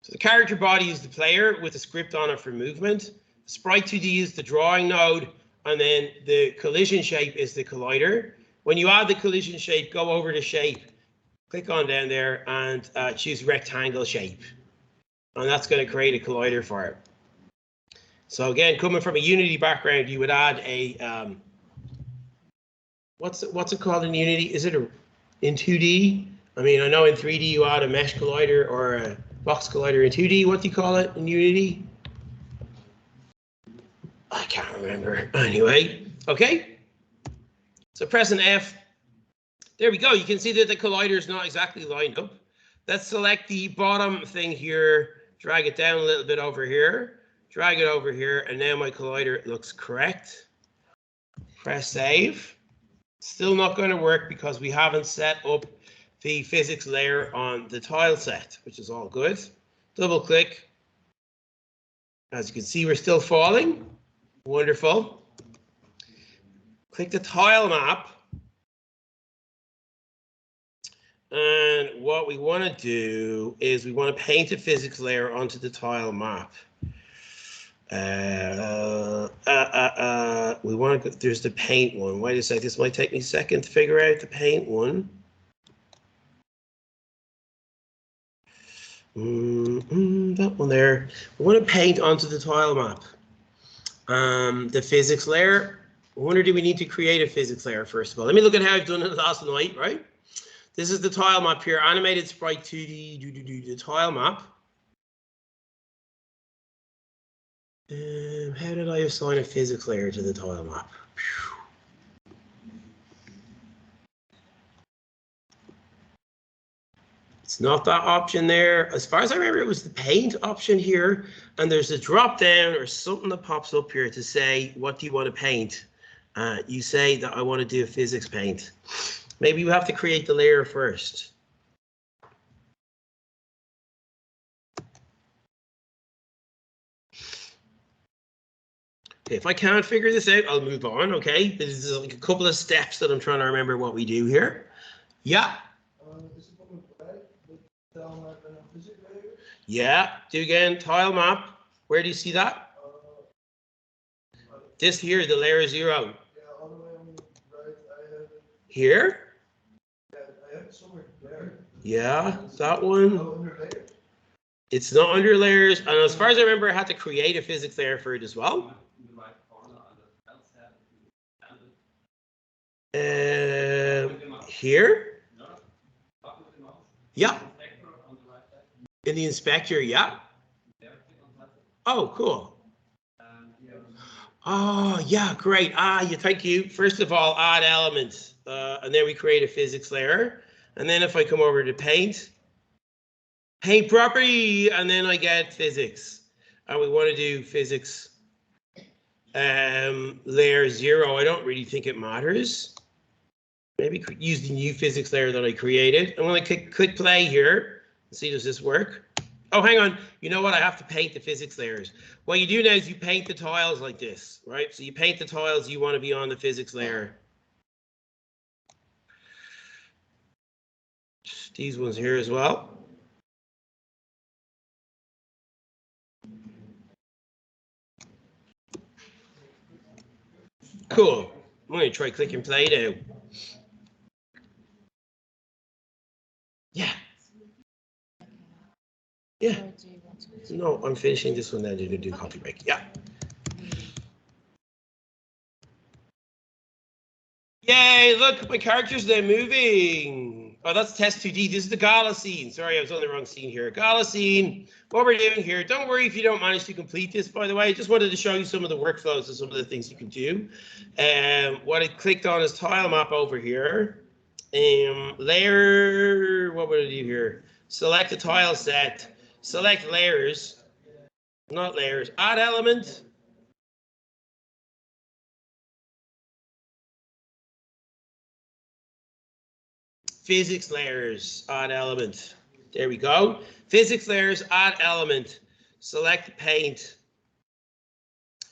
So the character body is the player with a script on it for movement. Sprite 2D is the drawing node. and then the collision shape is the collider. When you add the collision shape, go over to shape, click on down there, and choose rectangle shape. And that's going to create a collider for it. So again, coming from a Unity background, you would add a, what's it called in Unity? Is it in 2D? I mean, I know in 3D you add a mesh collider or a box collider. In 2D, what do you call it in Unity? I can't remember. Anyway, okay. So pressing F. There we go. You can see that the collider is not exactly lined up. Let's select the bottom thing here, drag it down a little bit over here, drag it over here, and now my collider looks correct. Press save. Still not going to work because we haven't set up the physics layer on the tile set, which is all good. Double click. As you can see, we're still falling. Wonderful. Click the tile map. And what we want to do is we want to paint a physics layer onto the tile map. We want to go, there's the paint one. Wait a sec, this might take me a second to figure out the paint one. That one there. We want to paint onto the tile map. The physics layer. I wonder, do we need to create a physics layer first of all? Let me look at how I've done it last night, right? This is the tile map here, animated sprite 2D, the tile map. How did I assign a physics layer to the tile map? It's not that option there. As far as I remember, it was the paint option here, and there's a drop down or something that pops up here to say, what do you want to paint? You say that I want to do a physics paint. Maybe you have to create the layer first. Okay, if I can't figure this out, I'll move on, okay? This is like a couple of steps that I'm trying to remember what we do here. Yeah. Yeah, do again, tile map. Where do you see that? This here, the layer 0. Yeah, all the way on the right, I have it. Here? Yeah, I have it somewhere there. Yeah, that one. Oh, under layer. It's not under layers, and as far as I remember, I had to create a physics layer for it as well. Here? Yeah. In the inspector, yeah. Oh, cool. Oh, yeah, great. Thank you. First of all, add elements, and then we create a physics layer. And then if I come over to paint property, and then I get physics. And we want to do physics layer 0. I don't really think it matters. Maybe use the new physics layer that I created. I'm going to click play here and see, does this work? Oh, hang on. You know what? I have to paint the physics layers. What you do now is you paint the tiles like this, right? So you paint the tiles you want to be on the physics layer. These ones here as well. Cool. I'm going to try click and play now. Yeah. Yeah. No, I'm finishing this one then to do coffee break. Yeah. Yay, look, my characters, they're moving. Oh, that's test 2D. This is the GALA scene. Sorry, I was on the wrong scene here. GALA scene. What we're doing here, don't worry if you don't manage to complete this, by the way. I just wanted to show you some of the workflows and some of the things you can do. What I clicked on is tile map over here. Layer, what would I do here? Select the tile set. Select layers. Not layers. Add element. Physics layers, add element. There we go. Physics layers, add element. Select paint.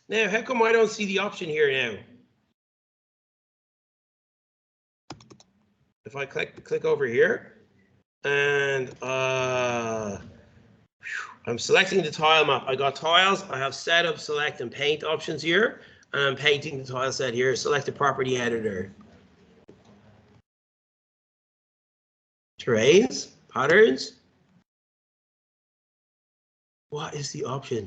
Now, how come I don't see the option here now? If I click over here, and I'm selecting the tile map. I got tiles. I have setup, select, and paint options here. And I'm painting the tile set here. Select the property editor. Terrains, patterns. What is the option?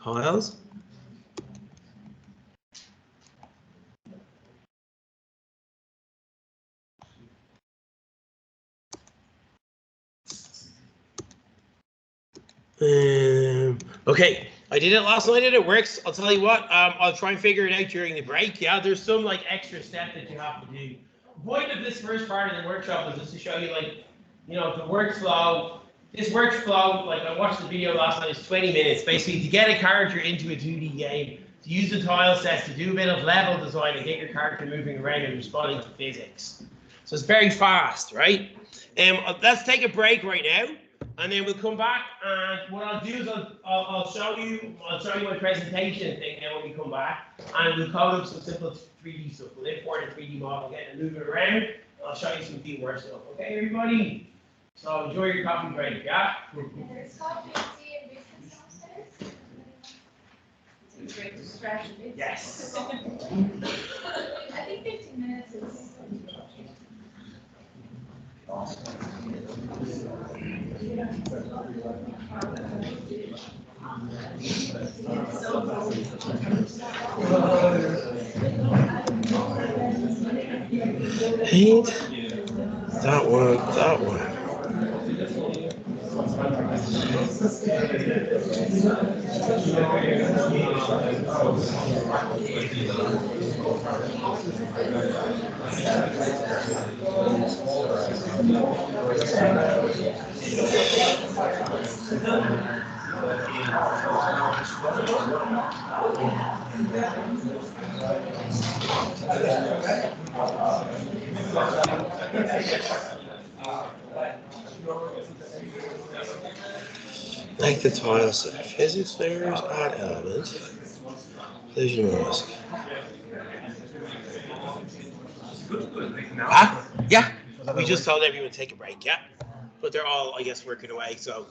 Tiles. Okay, I did it last night and it works. I'll tell you what, I'll try and figure it out during the break. Yeah, there's some like extra step that you have to do. The point of this first part of the workshop is just to show you like, you know, the workflow. This workflow, like I watched the video last night, is 20 minutes. Basically, to get a character into a 2D game, to use the tile sets, to do a bit of level design and get your character moving around and responding to physics. So it's very fast, right? Let's take a break right now. And then we'll come back, and what I'll do is I'll show you my presentation thing now when we come back, and we'll code up some simple 3D stuff. We'll import a 3D model, get it moving around, and I'll show you some teamwork stuff. Okay, everybody? So enjoy your coffee break, yeah? There's coffee, tea, and biscuits downstairs. It's a great distraction. Yes. I think 15 minutes is. Paint that one, that one. Like the tile set, physics layers, add elements, collision mask. Ah, yeah. We just told everyone to take a break, yeah. But they're all, I guess, working away. So.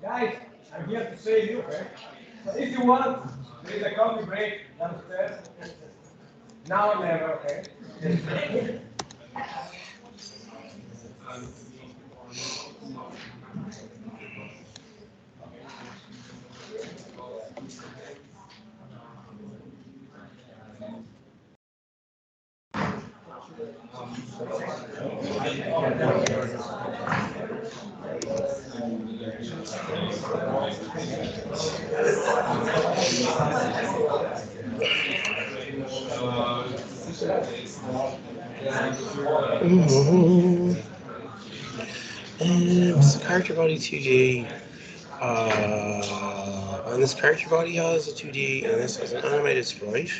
Guys, I'm here to say you, okay? So if you want, there is a coffee break downstairs. Now or never, okay? And this character body 2D. And this character body has a 2D, and this has an animated sprite.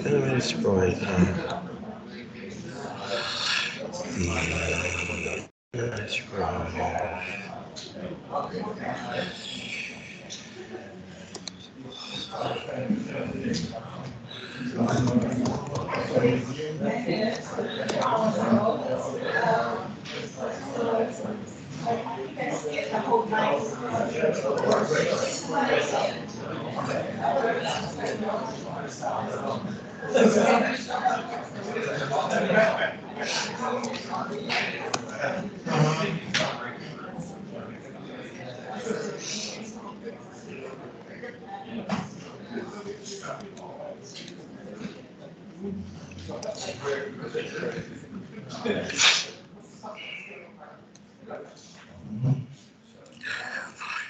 Animated sprite. The animated sprite.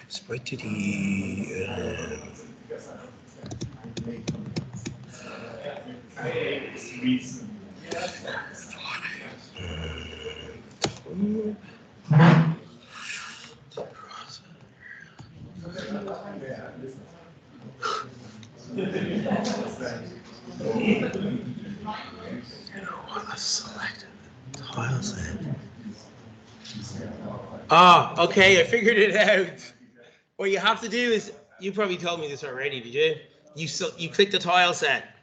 Sprite 2D. Select tile set. Ah, okay, I figured it out. What you have to do is, you probably told me this already, did you? You click the tile set.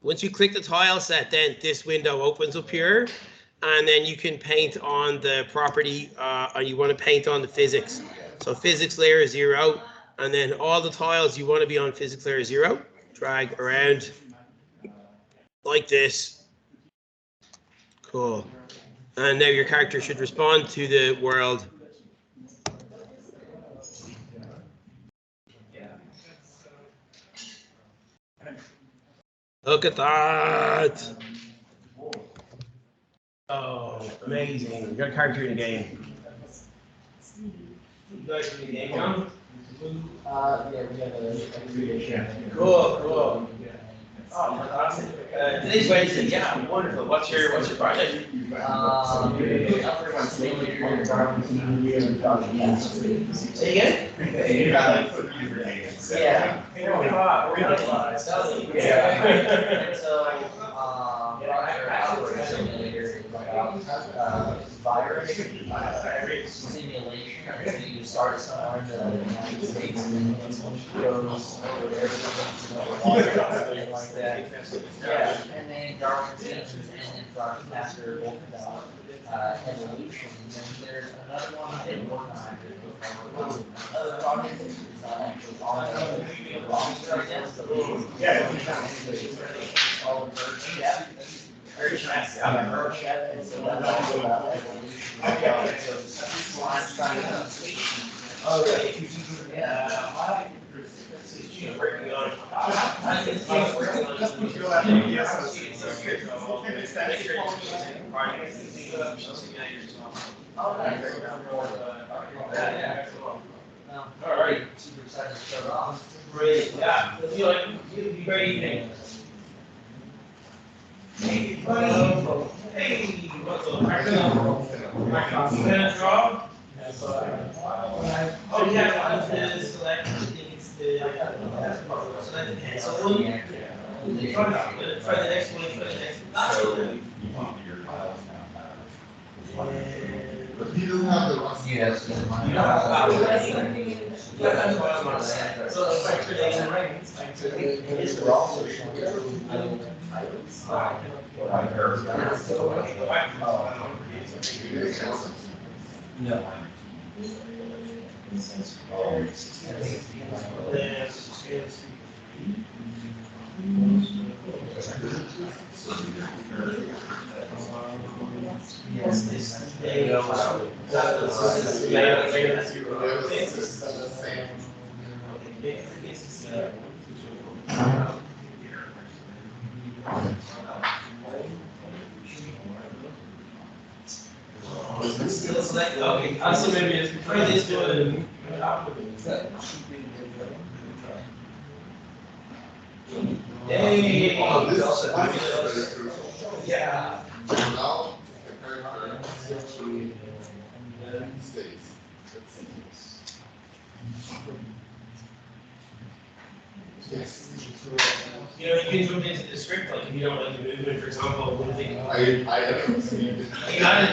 Once you click the tile set, then this window opens up here, and then you can paint on the property, and you want to paint on the physics. So physics layer 0, and then all the tiles you want to be on physics layer 0. Drag around like this. Cool. And now your character should respond to the world. Look at that. Oh, amazing. You got a character in the game. You guys in the game, John? Yeah, we have a creation. Cool. Oh, fantastic. Today's Wednesday. Yeah, wonderful. What's your project? Say again? Yeah. Virus simulation. You start somewhere in the United States and then goes over there, something like that. Yeah, and then Darwin teaches, and then after evolution, and then there's another one I didn't work on. Another project is actually on the roster, I guess. Called Bird Chef. Bird Chef. And so that's also about evolution. So I'm trying to. Oh, really? Yeah. Working on All right. Super excited to show it off. Great, yeah. It'll be great evening. Hey, buddy. Hey, what's up? You gonna draw? Oh, yeah, the select, it's the select the pencil. Try the next one, try the next one. He doesn't have the last. Yes. So it's like We're also no. Yes, this okay, also maybe it's try this one. Hey, Oh, this is yeah. so now the character essentially stays. Yes. You know, you can jump into the script, like if you don't like the movement, for example, what do you think? I haven't seen it. You got it?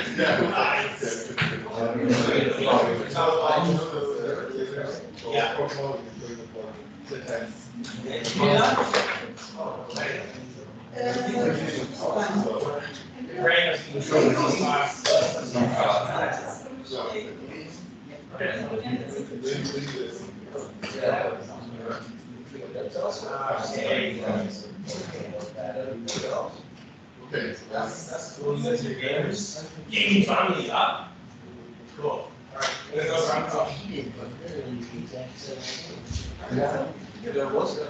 Okay, so That's cool. You guys are gamers. Gaming family, huh? Cool. All right. I'm gonna go around top. There was a.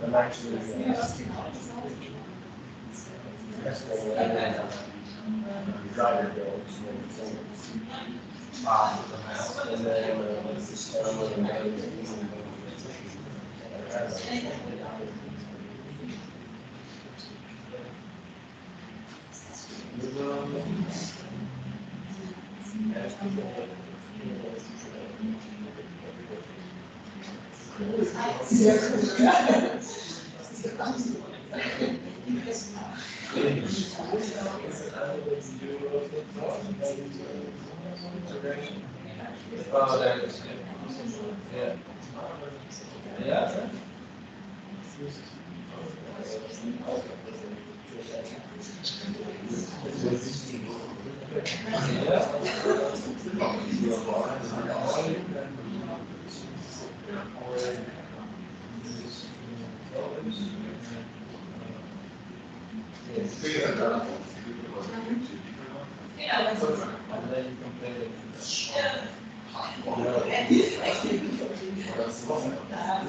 I'm actually, driver bills. And then, oh, that is good. Yeah. Yeah.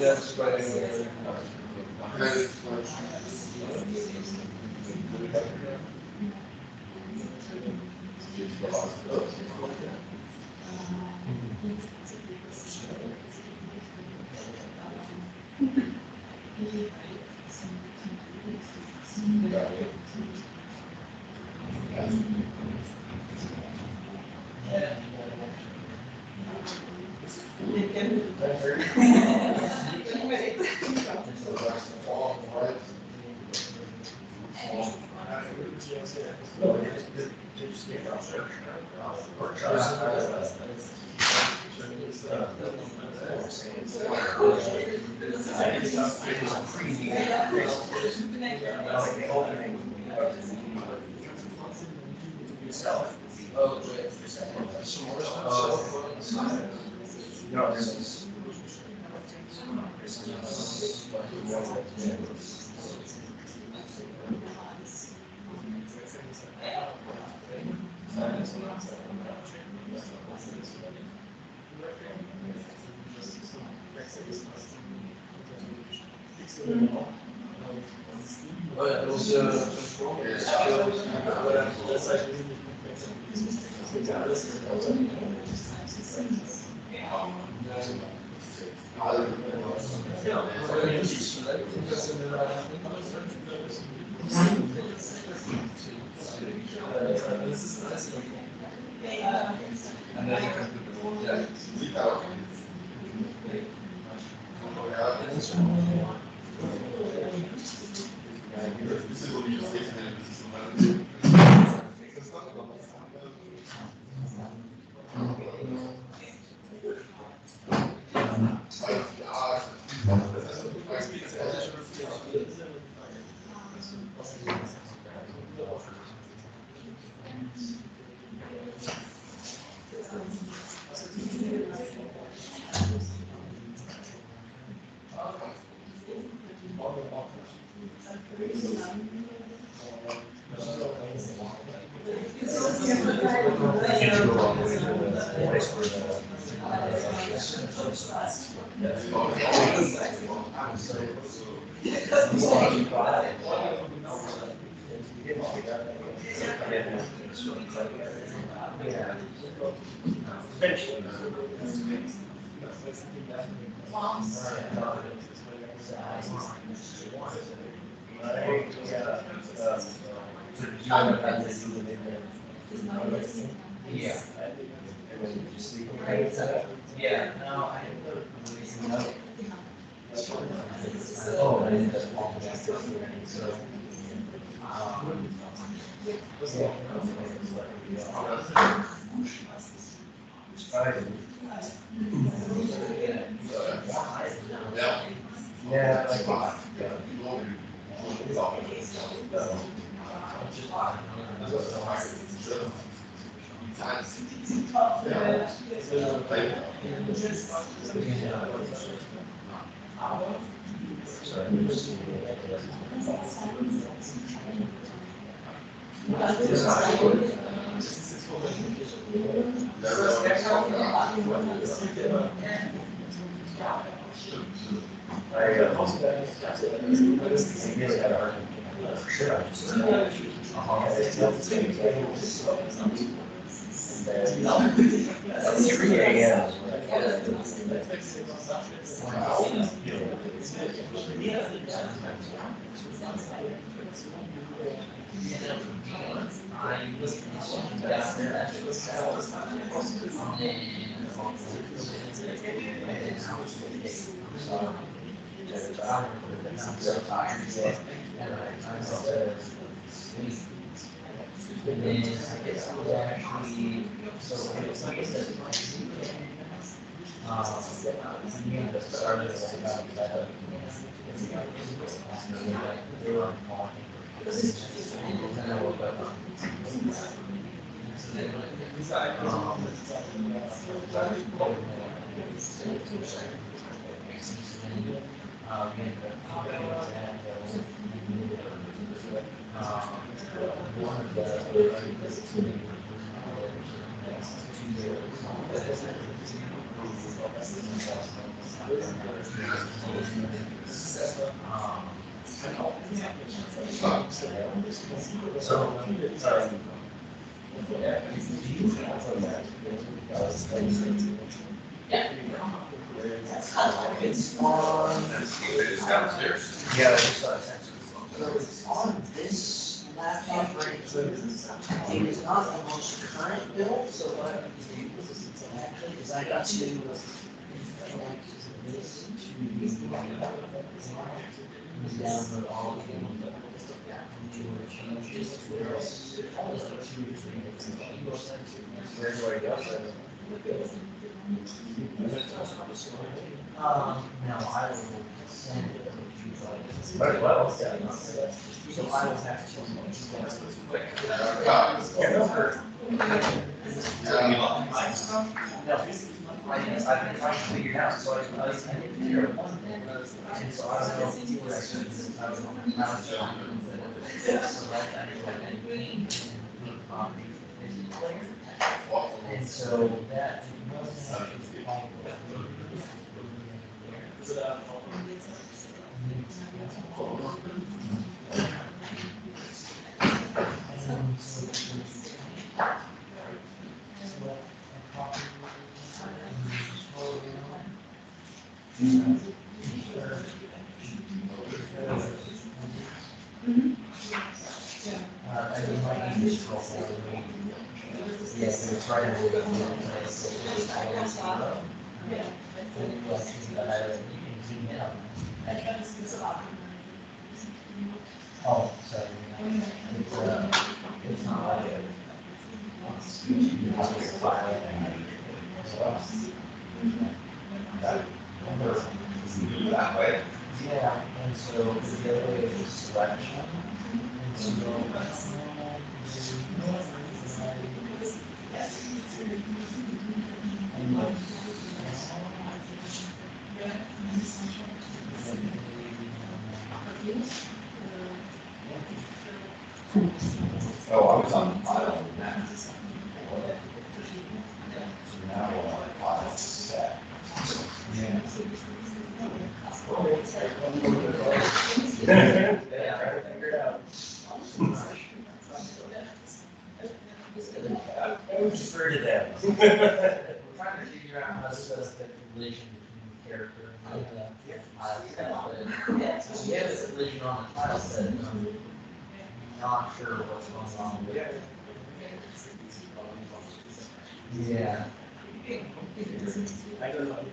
That's right. Yeah, no, I oh, I didn't just walk back to so. Yeah, like. And then I guess it was actually, so it's like I said, I knew the start of it, they were talking. And then I woke up. One of yeah, so it's on this laptop right here. It is not the most current build, so what I can do actually is I got to connect this to download all of them. Changes to this. Where do I go? No, I will send it. Very well. So I will have to. Yeah, no hurt. No, I've been trying to figure it out, so I didn't figure out one thing, and so I don't know if you were actually, I was on the cloud, so like I didn't paint and copy player. And so that wasn't actually possible. I mean, my English profile, yes, it's right in the place. Oh, sorry. It's not like it. It's a file. That way? Yeah, and so the other way is selection. And so Oh, I was on file with that. So now we're on file set. yeah. I would defer to them. We're trying to figure out how to set up the collision between the character and the tile set. But we have a collision on the tile set, and I'm not sure what's going on with it. Yeah. I don't know.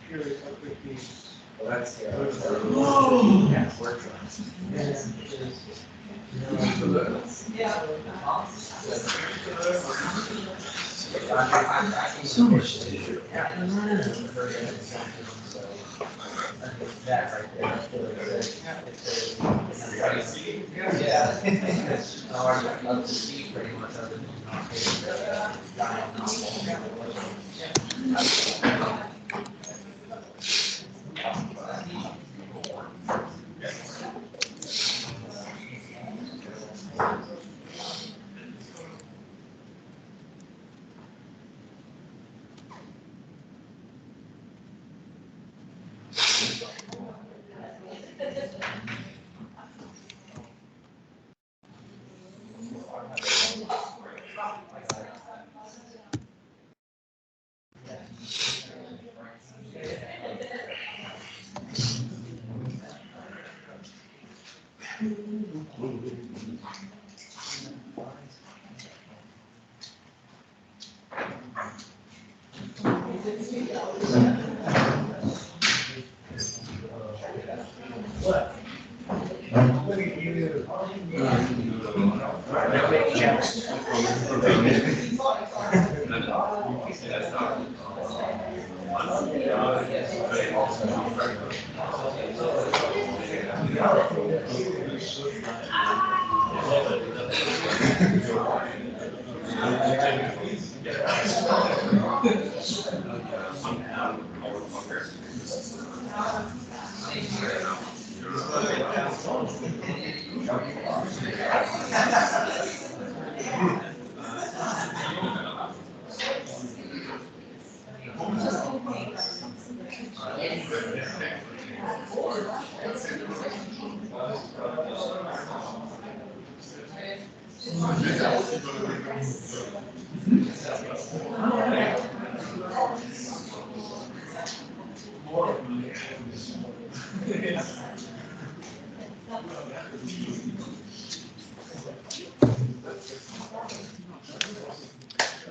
Here is a quick piece. Well, that's, yeah. Yeah, we're trying. So much to do. That right there. Yeah. I love to see pretty much other than not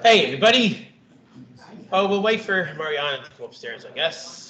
Hey, everybody. Oh, we'll wait for Mariana to come upstairs, I guess.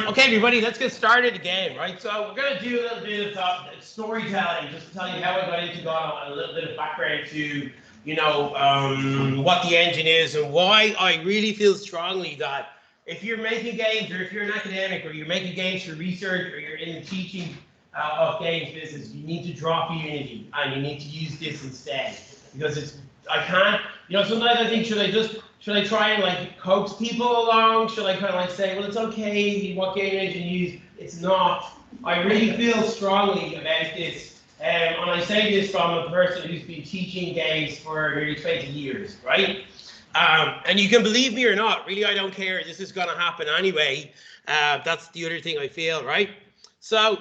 Okay, everybody, let's get started again, right? So we're going to do a little bit of storytelling, just to tell you how I got into Godot and a little bit of background to, what the engine is and why I really feel strongly that if you're making games, or if you're an academic, or you're making games for research, or you're in the teaching of games business, you need to drop Unity and you need to use this instead. Because sometimes I think, should I try and like coax people along? Should I kind of like say, well, it's okay, what game engine you use? It's not. I really feel strongly about this. And I say this from a person who's been teaching games for nearly 20 years, right? And you can believe me or not, really, I don't care. This is going to happen anyway. That's the other thing I feel, right? So,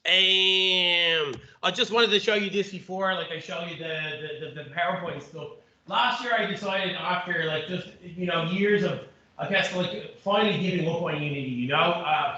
I just wanted to show you this before, like I showed you the PowerPoint stuff. Last year, I decided after like just years of, I guess, like finally giving up on Unity.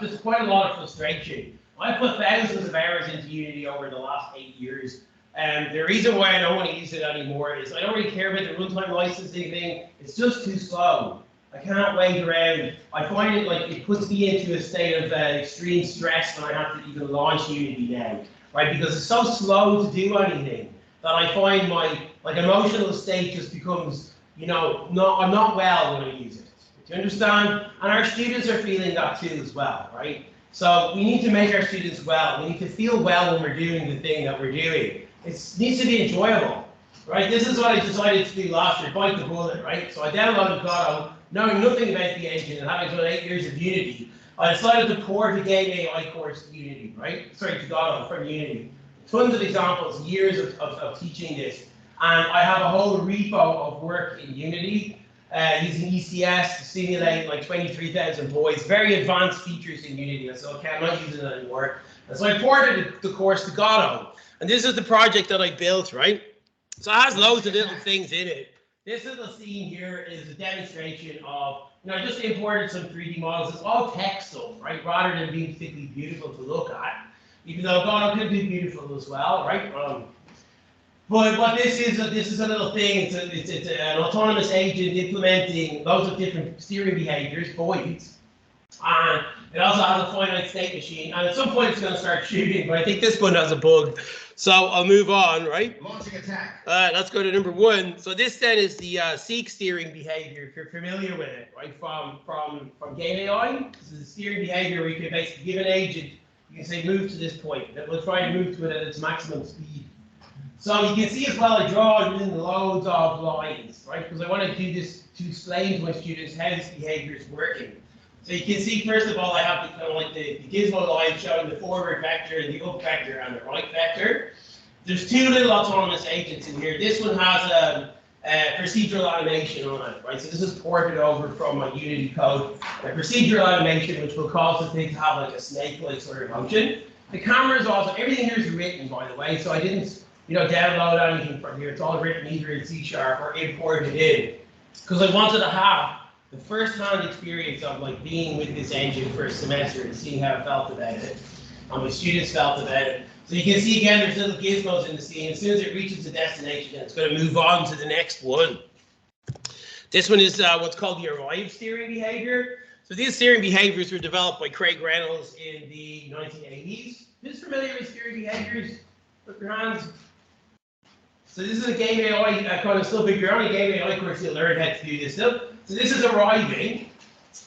Just quite a lot of frustration. I put thousands of hours into Unity over the last 8 years. And the reason why I don't want to use it anymore is I don't really care about the runtime licensing thing. It's just too slow. I can't wait around. I find it like it puts me into a state of extreme stress when I have to even launch Unity now, right? Because it's so slow to do anything that I find my Like emotional state just becomes, you know, no, I'm not well when I use it. Do you understand? And our students are feeling that too as well, right? So we need to make our students well. We need to feel well when we're doing the thing that we're doing. It needs to be enjoyable, right? This is what I decided to do last year, bite the bullet, right? So I downloaded Godot, knowing nothing about the engine and having done 8 years of Unity. I decided to port the Game AI course to Unity, right? Sorry, to Godot from Unity. Tons of examples, years of teaching this. And I have a whole repo of work in Unity using ECS to simulate like 23,000 boys. Very advanced features in Unity. I said, okay, I'm not using it anymore. And so I ported the course to Godot. And this is the project that I built, right? So it has loads of little things in it. This little scene here is a demonstration of, you know, I just imported some 3D models. It's all text stuff, right? Rather than being particularly beautiful to look at. Even though Godot could be beautiful as well, right? But what this is a little thing. It's an autonomous agent implementing loads of different steering behaviors, voids. And it also has a finite state machine. And at some point it's going to start shooting, but I think this one has a bug. So I'll move on, right? Launching attack. Let's go to number 1. So this then is the seek steering behavior, if you're familiar with it, right? From Game AI. This is the steering behavior where you can basically give an agent, you can say move to this point. That will try and move to it at its maximum speed. So you can see as well, I draw in loads of lines, right? Because I want to do this to explain to my students how this behavior is working. So you can see, first of all, I have the, kind of like the gizmo line showing the forward vector and the up vector and the right vector. There's 2 little autonomous agents in here. This one has a procedural animation on it, right? So this is ported over from my Unity code. A procedural animation, which will cause the thing to have like a snake-like sort of motion. The camera is also, everything here is written, by the way, so I didn't, you know, download anything from here. It's all written either in C# or imported in. Because I wanted to have the first-hand experience of like being with this engine for a semester and seeing how I felt about it, how my students felt about it. So you can see again, there's little gizmos in the scene. As soon as it reaches the destination, it's going to move on to the next one. This one is what's called the arrive steering behavior. So these steering behaviors were developed by Craig Reynolds in the 1980s. Who's familiar with steering behaviors? Put your hands. So this is a Game AI kind of stuff. If you're on a Game AI course, you'll learn how to do this stuff. So this is arriving,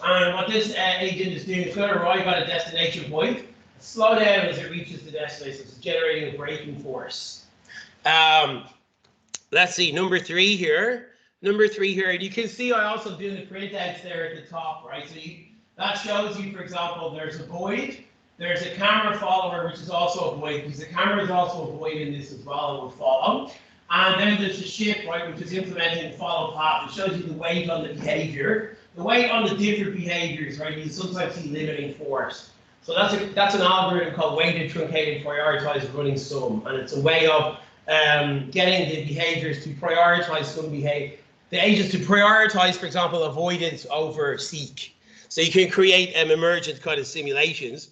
and what this agent is doing is going to arrive at a destination point, slow down as it reaches the destination. It's generating a braking force. Let's see, number 3 here. Number 3 here, and you can see I also do the printouts there at the top, right? So that shows you, for example, there's a void. There's a camera follower, which is also a void, because the camera is also a void in this as well, and will follow. And then there's the ship, right, which is implementing the follow path. It shows you the weight on the behavior. The weight on the different behaviors, right, you sometimes see limiting force. So that's an algorithm called weighted truncated prioritized running sum. And it's a way of getting the behaviors to prioritize some behavior. The agents to prioritize, for example, avoidance over seek. So you can create emergent kind of simulations.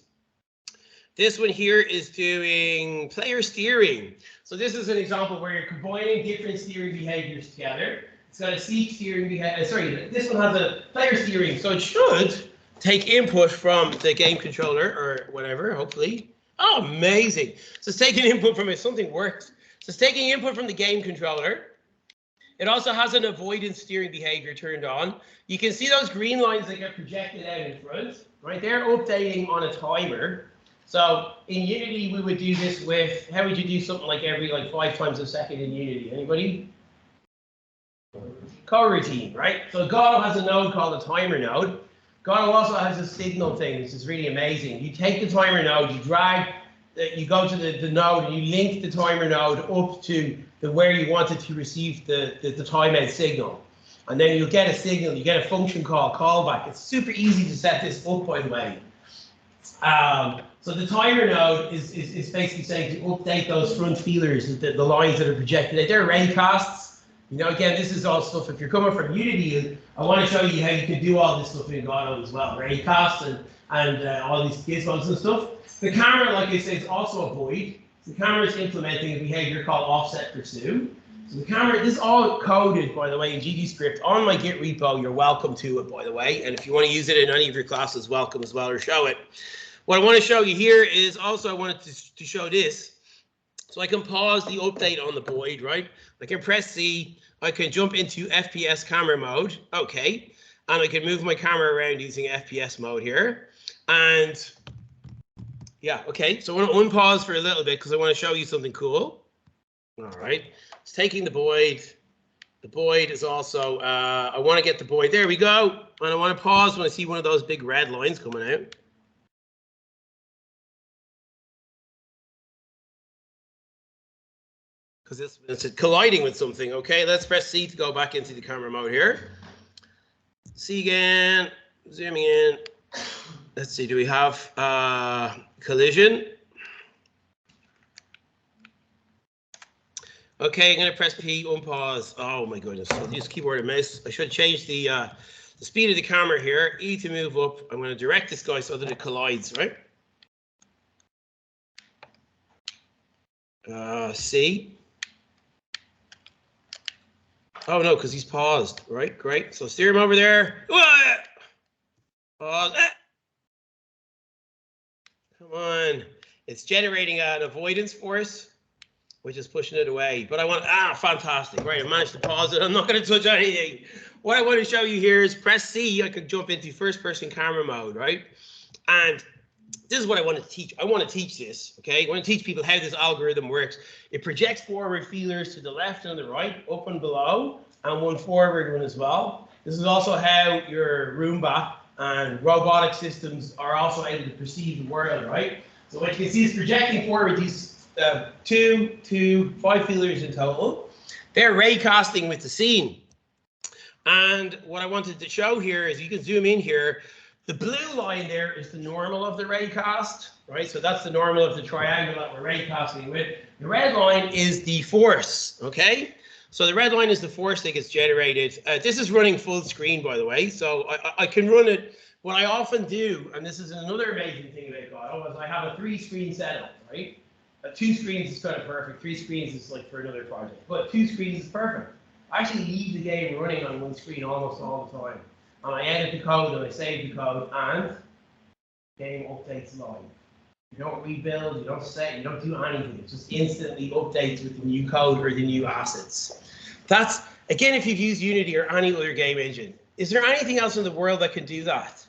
This one here is doing player steering. So this is an example where you're combining different steering behaviors together. It's got a seek steering behavior. Sorry, this one has a player steering. So it should take input from the game controller or whatever, hopefully. Oh, amazing. So it's taking input from it. Something worked. So it's taking input from the game controller. It also has an avoidance steering behavior turned on. You can see those green lines that get projected out in front, right? They're updating on a timer. So in Unity, we would do this with, how would you do something like every 5 times a second in Unity? Anybody? Coroutine, right? So Godot has a node called a timer node. Godot also has a signal thing, which is really amazing. You take the timer node, you drag, you go to the node, and you link the timer node up to where you wanted to receive the timeout signal. And then you'll get a signal, you get a function called callback. It's super easy to set this up, by the way. So the timer node is basically saying to update those front feelers, the lines that are projected. They're raycasts. You know, again, this is all stuff. If you're coming from Unity, I want to show you how you can do all this stuff in Godot as well. Raycasts and all these gizmos and stuff. The camera, like I say, is also a void. The camera is implementing a behavior called offset pursue. So the camera, this is all coded, by the way, in GDScript on my Git repo. You're welcome to it, by the way. And if you want to use it in any of your classes, welcome as well, or show it. What I want to show you here is also I wanted to show this. So I can pause the update on the Boyd, right? I can press C, I can jump into FPS camera mode, okay. And I can move my camera around using FPS mode here. And yeah, okay, so I want to unpause for a little bit because I want to show you something cool. All right, it's taking the Boyd. The Boyd is also, I want to get the Boyd, there we go. And I want to pause when I see one of those big red lines coming out. Because it's colliding with something, okay? Let's press C to go back into the camera mode here. C again, zooming in. Let's see, do we have collision? Okay, I'm gonna press P, unpause. Oh my goodness, I'll use keyboard and mouse. I should change the speed of the camera here. E to move up. I'm gonna direct this guy so that it collides, right? C. Oh no, because he's paused, right? Great, so steer him over there. Pause. Come on, it's generating an avoidance force, which is pushing it away. But I want, fantastic, right? I managed to pause it. I'm not going to touch anything. What I want to show you here is press C. I can jump into first person camera mode, right? And this is what I want to teach. I want to teach this, okay? I want to teach people how this algorithm works. It projects forward feelers to the left and the right, up and below, and one forward one as well. This is also how your Roomba and robotic systems are also able to perceive the world, right? So what you can see is projecting forward these 5 feelers in total. They're ray casting with the scene. And what I wanted to show here is you can zoom in here. The blue line there is the normal of the ray cast, right? So that's the normal of the triangle that we're ray casting with. The red line is the force, okay? So the red line is the force that gets generated. This is running full screen, by the way. So I can run it. What I often do, and this is another amazing thing about Godot, is I have a 3-screen setup, right? 2 screens is kind of perfect. 3 screens is like for another project, but 2 screens is perfect. I actually leave the game running on 1 screen almost all the time. And I edit the code and I save the code and game updates live. You don't rebuild, you don't set, you don't do anything. It just instantly updates with the new code or the new assets. That's, again, if you've used Unity or any other game engine, is there anything else in the world that can do that?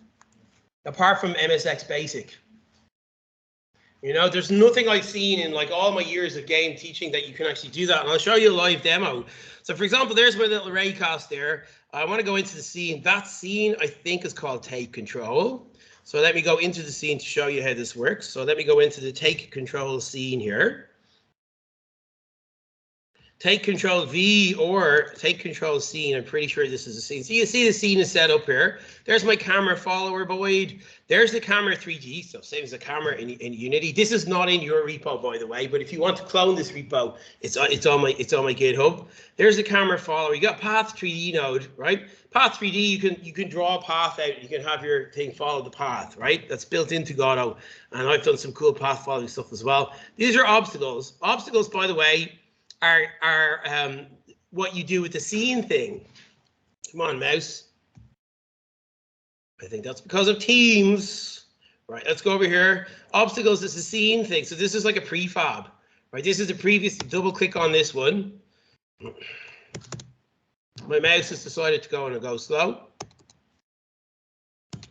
Apart from MSX Basic. You know, there's nothing I've seen in like all my years of game teaching that you can actually do that. And I'll show you a live demo. So for example, there's my little raycast there. I want to go into the scene. That scene, I think, is called Take Control. So let me go into the scene to show you how this works. So let me go into the Take Control scene here. Take Control V or Take Control Scene. I'm pretty sure this is a scene. So you see the scene is set up here. There's my camera follower, Boyd. There's the camera 3G, so same as the camera in Unity. This is not in your repo, by the way, but if you want to clone this repo, it's on my GitHub. There's the camera follower. You got Path 3D node, right? Path 3D, you can draw a path out. You can have your thing follow the path, right? That's built into Godot, and I've done some cool path following stuff as well. These are obstacles. Obstacles, by the way, are what you do with the scene thing. Come on, mouse. I think that's because of Teams. Right, let's go over here. Obstacles is the scene thing. So this is like a prefab. Right, this is the previous, double click on this one. My mouse has decided to go slow.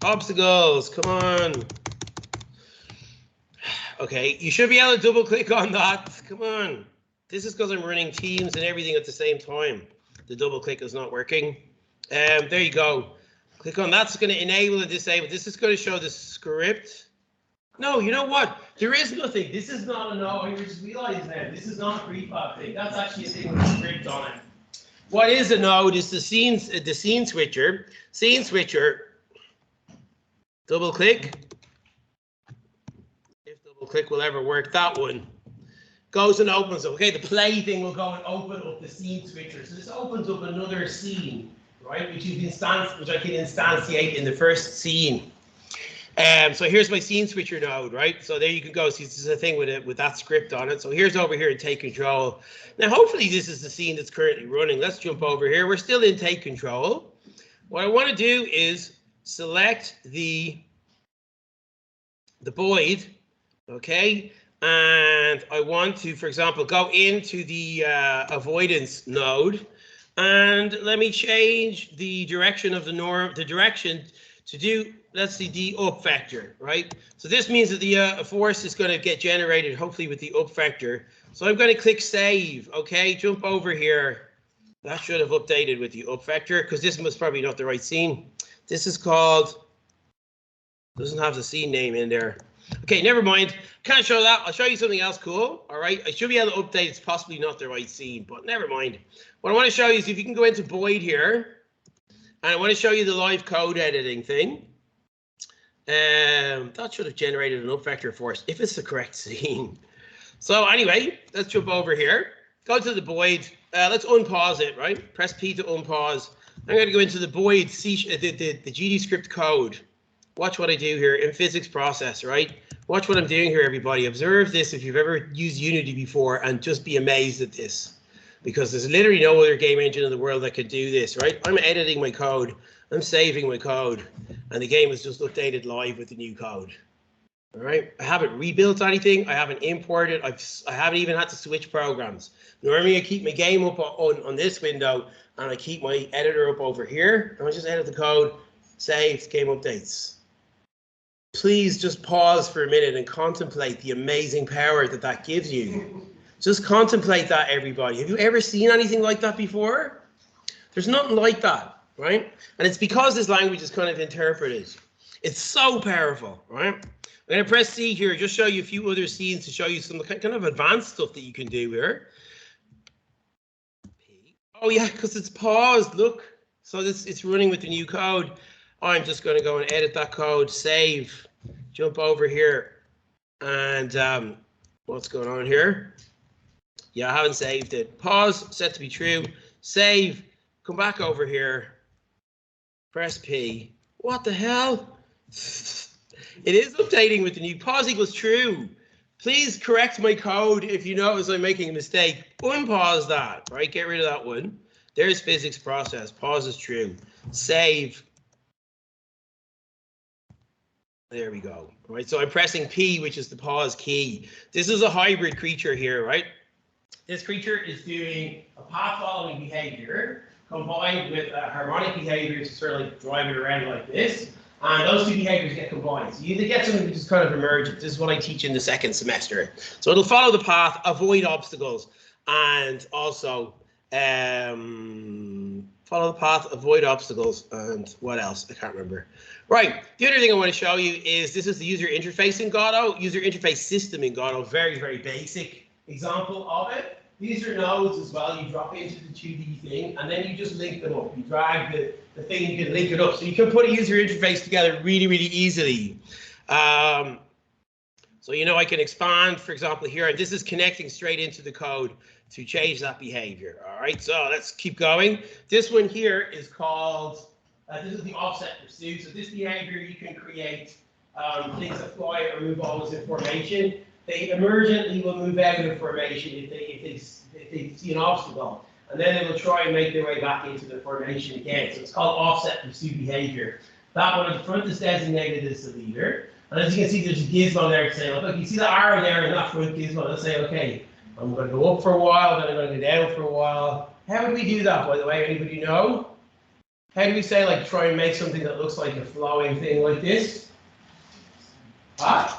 Obstacles, come on. Okay, you should be able to double click on that. Come on. This is because I'm running Teams and everything at the same time. The double click is not working. There you go. Click on that's going to enable and disable. This is going to show the script. No, you know what? There is nothing. This is not a no. I just realized now. This is not a prefab thing. That's actually a thing with a script on it. What is a node is the scene switcher. Scene switcher. Double click. If double click will ever work, that one. Goes and opens up. Okay, the play thing will go and open up the scene switcher. So this opens up another scene, right? Which I can instantiate in the first scene. So here's my scene switcher node, right? So there you can go. See, this is a thing with that script on it. So here's over here in Take Control. Now, hopefully this is the scene that's currently running. Let's jump over here. We're still in Take Control. What I want to do is select the Boyd, okay? and I want to, for example, go into the avoidance node, and let me change the direction of the norm, the direction to do, let's see, the up vector, right? So this means that the force is going to get generated, hopefully with the up vector. So I'm going to click save, okay? Jump over here. That should have updated with the up vector, because this was probably not the right scene. This is called, doesn't have the scene name in there. Okay, never mind. Can't show that. I'll show you something else cool. All right, I should be able to update. It's possibly not the right scene, but never mind. What I want to show you is if you can go into Boyd here, and I want to show you the live code editing thing. That should have generated an up vector for us if it's the correct scene. So anyway, let's jump over here. Go to the Boyd. Let's unpause it, right? Press P to unpause. I'm going to go into the Boyd the GD script code. Watch what I do here in physics process, right? Watch what I'm doing here, everybody. Observe this if you've ever used Unity before, and just be amazed at this, because there's literally no other game engine in the world that could do this, right? I'm editing my code, I'm saving my code, and the game is just updated live with the new code. All right, I haven't rebuilt anything, I haven't imported, I haven't even had to switch programs. Normally I keep my game up on this window, and I keep my editor up over here, and I just edit the code, save, game updates. Please just pause for a minute and contemplate the amazing power that that gives you. Just contemplate that, everybody. Have you ever seen anything like that before? There's nothing like that, right? And it's because this language is kind of interpreted. It's so powerful, right? I'm going to press C here, just show you a few other scenes to show you some kind of advanced stuff that you can do here. Oh yeah, because it's paused, look. So it's running with the new code. I'm just going to go and edit that code, save, jump over here, and what's going on here? Yeah, I haven't saved it. Pause, set to be true, save, come back over here, press P. What the hell? It is updating with the new pause equals true. Please correct my code if you notice I'm making a mistake. Unpause that, right? Get rid of that one. There's physics process, pause is true, save. There we go. All right, so I'm pressing P, which is the pause key. This is a hybrid creature here, right? This creature is doing a path following behavior combined with a harmonic behavior to sort of like drive it around like this. And those two behaviors get combined. So you get something which is kind of emergent. This is what I teach in the second semester. So it'll follow the path, avoid obstacles, and also follow the path, avoid obstacles, and what else? I can't remember. Right, the other thing I want to show you is this is the user interface in Godot, user interface system in Godot, very, very basic example of it. These are nodes as well. You drop into the 2D thing, and then you just link them up. You drag the thing, you can link it up. So you can put a user interface together really, really easily. So, you know, I can expand, for example, here, and this is connecting straight into the code to change that behavior. All right, so let's keep going. This one here is called, this is the offset pursuit. So this behavior, you can create things that fly or move always in formation. They emergently will move out of formation if they see an obstacle, and then they will try and make their way back into the formation again. So it's called offset pursuit behavior. That one at the front is designated as the leader. And as you can see, there's a gizmo there saying, look, you see the arrow there in that front gizmo. Let's say, okay, I'm going to go up for a while, then I'm going to go down for a while. How would we do that, by the way? Anybody know? How do we say, like, try and make something that looks like a flowing thing like this? Huh?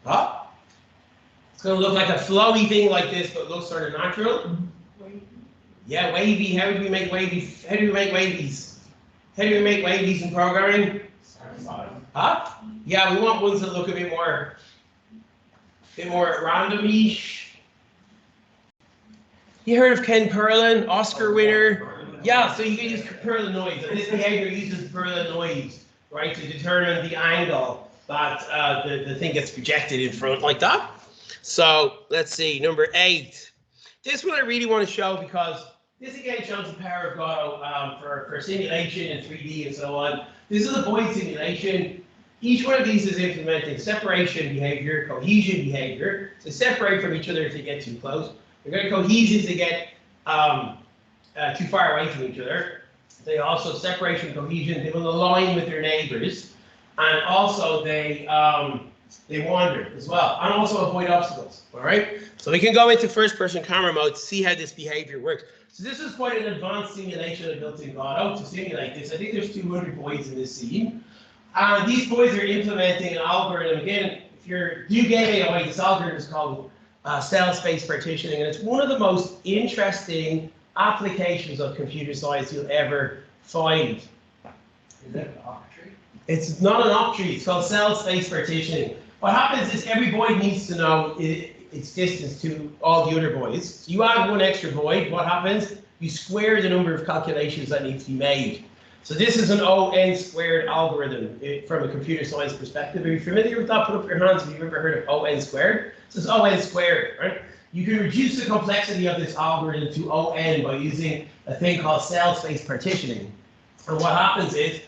Huh? It's going to look like a flowy thing like this, but looks sort of natural. Yeah, wavy. How do we make wavies? How do we make wavies? How do we make wavies in programming? Huh? Yeah, we want ones that look a bit more random-ish. You heard of Ken Perlin, Oscar winner? Yeah, so you can use Perlin noise. And this behavior uses Perlin noise, right, to determine the angle that the thing gets projected in front like that. So let's see, number 8. This one I really want to show because this again shows the power of Godot for simulation and 3D and so on. This is a Boyd simulation. Each one of these is implementing separation behavior, cohesion behavior. So separate from each other if they get too close. They're going to cohese if they get too far away from each other. They also separation cohesion. They will align with their neighbors, and also they They wander as well, and also avoid obstacles. All right. So we can go into first-person camera mode to see how this behavior works. So this is quite an advanced simulation I built in Godot to simulate this. I think there's 200 boys in this scene. And these boys are implementing an algorithm. Again, if you're new game AI, this algorithm is called cell space partitioning, and it's one of the most interesting applications of computer science you'll ever find. Is that an octree? It's not an octree, it's called cell space partitioning. What happens is every boy needs to know its distance to all the other boys. So you add one extra boy, what happens? You square the number of calculations that need to be made. So this is an ON squared algorithm from a computer science perspective. Are you familiar with that? Put up your hands if you've ever heard of ON squared. So it's ON squared, right? You can reduce the complexity of this algorithm to ON by using a thing called cell space partitioning. And what happens is,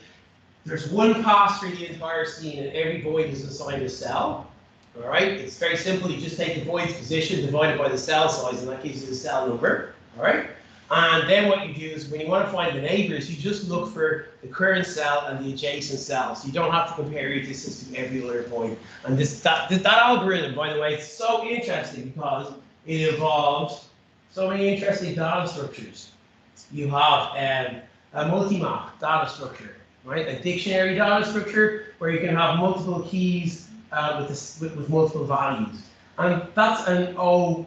there's one pass through the entire scene and every void is assigned a cell. All right, it's very simple. You just take the void's position divided by the cell size and that gives you the cell number. All right, and then what you do is when you want to find the neighbors, you just look for the current cell and the adjacent cells. You don't have to compare your distance to every other point. And that algorithm, by the way, is so interesting because it involves so many interesting data structures. You have a multi-map data structure, right? A dictionary data structure where you can have multiple keys with multiple values. And that's an O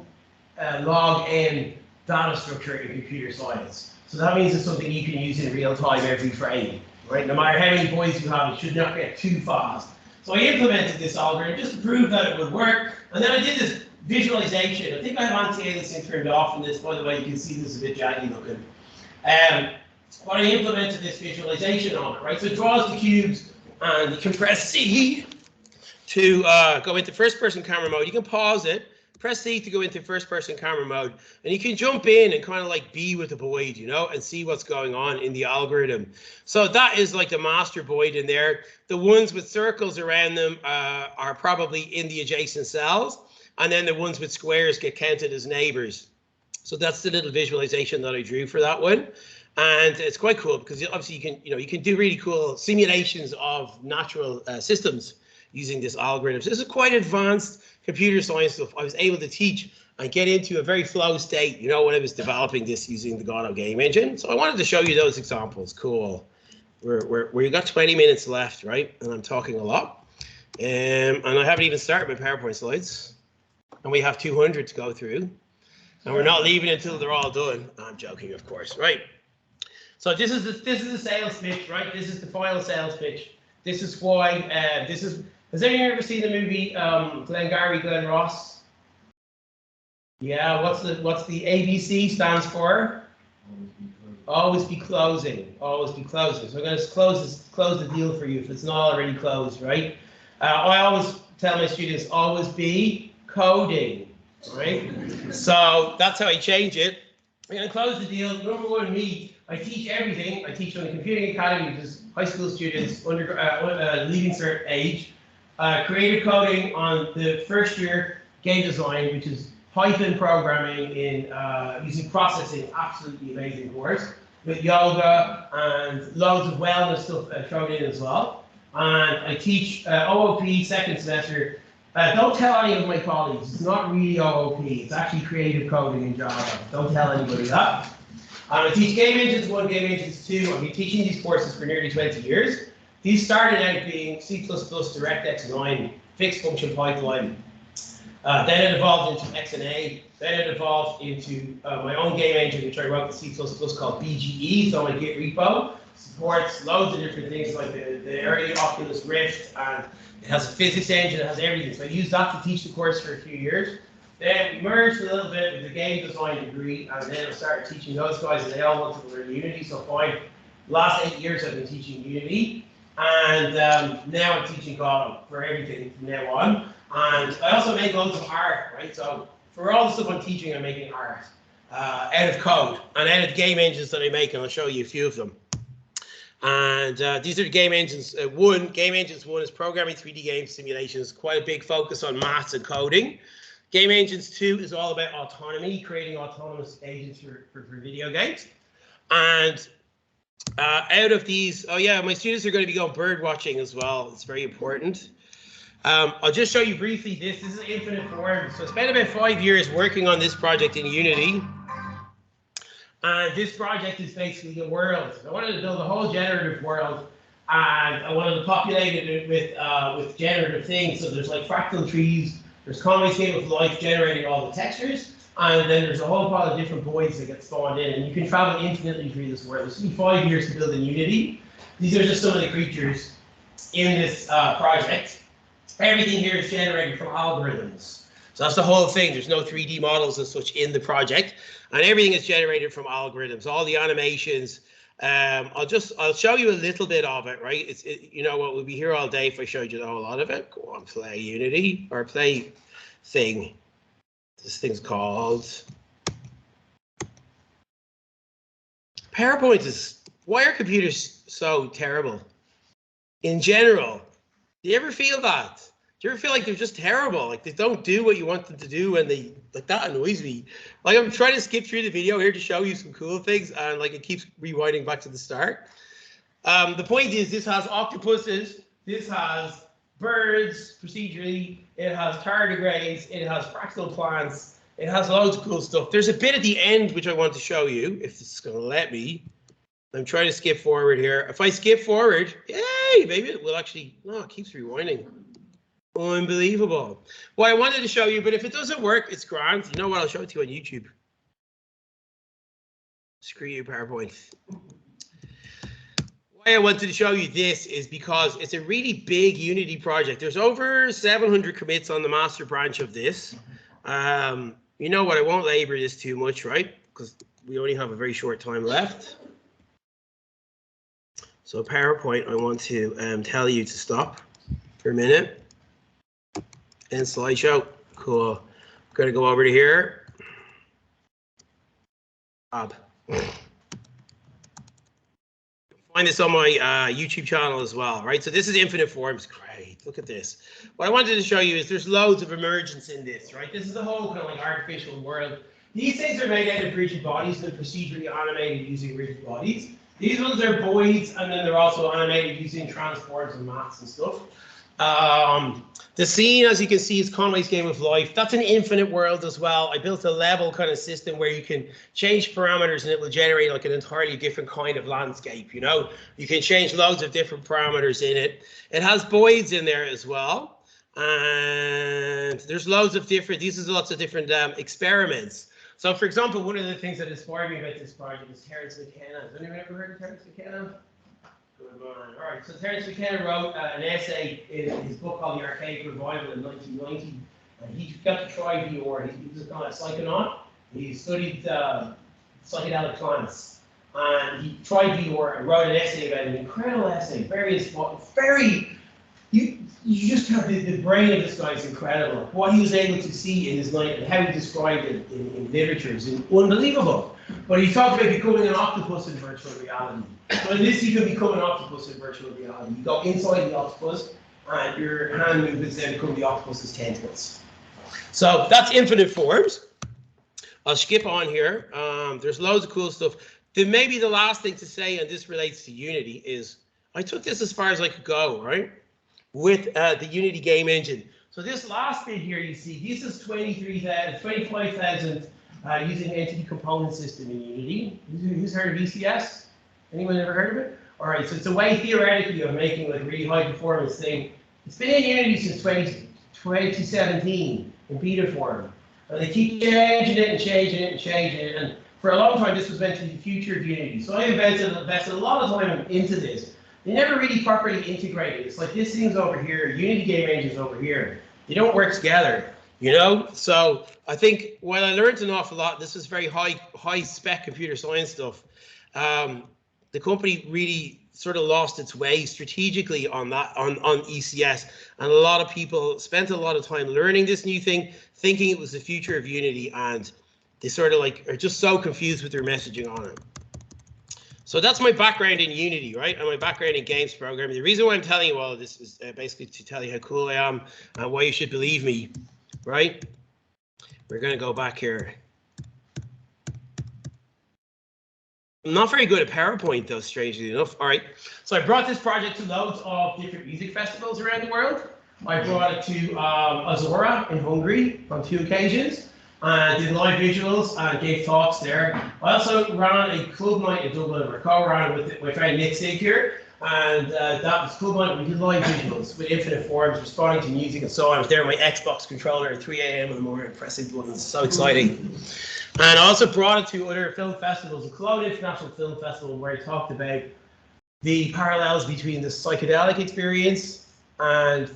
log n data structure in computer science. So that means it's something you can use in real time every frame, right? No matter how many boys you have, it should not get too fast. So I implemented this algorithm just to prove that it would work. And then I did this visualization. I think I have anti-aliasing turned off in this, by the way. You can see this is a bit jaggy looking. But I implemented this visualization on it, right? So it draws the cubes and you can press C to go into first-person camera mode. You can pause it, press C to go into first-person camera mode, and you can jump in and kind of like be with the void, you know, and see what's going on in the algorithm. So that is like the master void in there. The ones with circles around them are probably in the adjacent cells, and then the ones with squares get counted as neighbors. So that's the little visualization that I drew for that one. And it's quite cool because obviously you can do really cool simulations of natural systems using this algorithm. So this is quite advanced computer science stuff I was able to teach and get into a very flow state, you know, when I was developing this using the Godot game engine. So I wanted to show you those examples. Cool. We've got 20 minutes left, right? And I'm talking a lot. And I haven't even started my PowerPoint slides. And we have 200 to go through. And we're not leaving until they're all done. I'm joking, of course, right? So this is the sales pitch, right? This is the final sales pitch. This is why has anyone ever seen the movie Glengarry Glen Ross? Yeah, what's the ABC stands for? Always be closing. Always be closing. So I'm going to close the deal for you if it's not already closed, right? I always tell my students always be coding, right? So that's how I change it. I'm going to close the deal. Number one, me. I teach everything. I teach on the Computing Academy, which is high school students, leaving cert age. Creative coding on the first year, game design, which is Python programming in using processing, absolutely amazing course, with yoga and loads of wellness stuff thrown in as well. And I teach OOP second semester. Don't tell any of my colleagues, it's not really OOP, it's actually creative coding in Java. Don't tell anybody that. I teach Game Engines 1, Game Engines 2. I've been teaching these courses for nearly 20 years. These started out being C++, DirectX 9, fixed function pipeline. Then it evolved into XNA. Then it evolved into my own game engine, which I wrote in C++ called BGE. So my Git repo supports loads of different things like the early Oculus Rift, and it has a physics engine, it has everything. So I used that to teach the course for a few years. Then merged a little bit with the game design degree, and then I started teaching those guys, and they all wanted to learn Unity. So fine, last 8 years I've been teaching Unity, and now I'm teaching Godot for everything from now on. And I also make loads of art, right? So for all the stuff I'm teaching, I'm making art out of code and out of game engines that I make, and I'll show you a few of them. And these are the game engines. Game Engines 1 is programming 3D game simulations, quite a big focus on maths and coding. Game Engines 2 is all about autonomy, creating autonomous agents for video games. And out of these, oh yeah, my students are going to be going bird watching as well. It's very important. I'll just show you briefly this. This is Infinite Form. So I spent about 5 years working on this project in Unity. And this project is basically a world. I wanted to build a whole generative world, and I wanted to populate it with generative things. So there's like fractal trees, there's Conway's Game of Life generating all the textures, and then there's a whole pile of different points that get spawned in, and you can travel infinitely through this world. This took me 5 years to build in Unity. These are just some of the creatures in this project. Everything here is generated from algorithms. So that's the whole thing. There's no 3D models and such in the project, and everything is generated from algorithms. All the animations. I'll show you a little bit of it, right? You know what, we'll be here all day if I showed you the whole lot of it. Go on, play Unity or play thing. This thing's called PowerPoint. Why are computers so terrible in general? Do you ever feel that? Do you ever feel like they're just terrible? Like they don't do what you want them to do, and that annoys me. Like I'm trying to skip through the video here to show you some cool things, and like it keeps rewinding back to the start. The point is, this has octopuses, this has birds procedurally, it has tardigrades, it has fractal plants, it has loads of cool stuff. There's a bit at the end which I want to show you, if this is going to let me. I'm trying to skip forward here. If I skip forward, yay, maybe it will actually. No, it keeps rewinding. Unbelievable. Well, I wanted to show you, but if it doesn't work, it's grand. You know what? I'll show it to you on YouTube. Screw you, PowerPoint. Why I wanted to show you this is because it's a really big Unity project. There's over 700 commits on the master branch of this. You know what? I won't labor this too much, right? Because we only have a very short time left. So PowerPoint, I want to tell you to stop for a minute. And slideshow, cool. I'm gonna go over to here. Find this on my YouTube channel as well, right? So this is Infinite Forms. Great, look at this. What I wanted to show you is there's loads of emergence in this, right? This is the whole kind of like artificial world. These things are made out of rigid bodies and procedurally animated using rigid bodies. These ones are voids, and then they're also animated using transforms and maths and stuff. The scene, as you can see, is Conway's Game of Life. That's an infinite world as well. I built a level kind of system where you can change parameters and it will generate like an entirely different kind of landscape, you know? You can change loads of different parameters in it. It has voids in there as well. And there's loads of different, these is lots of different experiments. So for example, one of the things that inspired me about this project is Terence McKenna. Has anyone ever heard of Terence McKenna? Good man. All right, so Terence McKenna wrote an essay in his book called The Archaic Revival in 1990. And he got to try VR. He was a kind of psychonaut. He studied psychedelic plants. And he tried VR and wrote an essay about it, an incredible essay, you just have the brain of this guy is incredible. What he was able to see in his life and how he described it in literature is unbelievable. But he talked about becoming an octopus in virtual reality. So in this, you can become an octopus in virtual reality. You go inside the octopus, and your hand movements then become the octopus's tentacles. So that's Infinite Forms. I'll skip on here. There's loads of cool stuff. Then maybe the last thing to say, and this relates to Unity, is I took this as far as I could go, right? With the Unity game engine. So this last bit here, you see, this is 25,000 using entity component system in Unity. Who's heard of ECS? Anyone ever heard of it? All right, so it's a way theoretically of making like a really high performance thing. It's been in Unity since 2017 in beta form. And they keep changing it and changing it and changing it. And for a long time, this was meant to be the future of Unity. So I invested a lot of time into this. They never really properly integrated. It's like this thing's over here, Unity game engine's over here. They don't work together, you know? So I think while I learned an awful lot, this is very high spec computer science stuff. The company really sort of lost its way strategically on ECS, and a lot of people spent a lot of time learning this new thing, thinking it was the future of Unity, and they sort of like are just so confused with their messaging on it. So that's my background in Unity, right? And my background in games programming. The reason why I'm telling you all of this is basically to tell you how cool I am and why you should believe me, right? We're going to go back here. I'm not very good at PowerPoint, though, strangely enough. All right. So I brought this project to loads of different music festivals around the world. I brought it to Azora in Hungary on 2 occasions, and did live visuals and gave talks there. I also ran a club night in Dublin, or co-ran with my friend Nick Sig here, and that was club night. We did live visuals with infinite forms, responding to music and so on. I was there with my Xbox controller at 3 a.m. in the morning, pressing buttons. So exciting. And I also brought it to other film festivals, the Cologne International Film Festival, where I talked about the parallels between the psychedelic experience and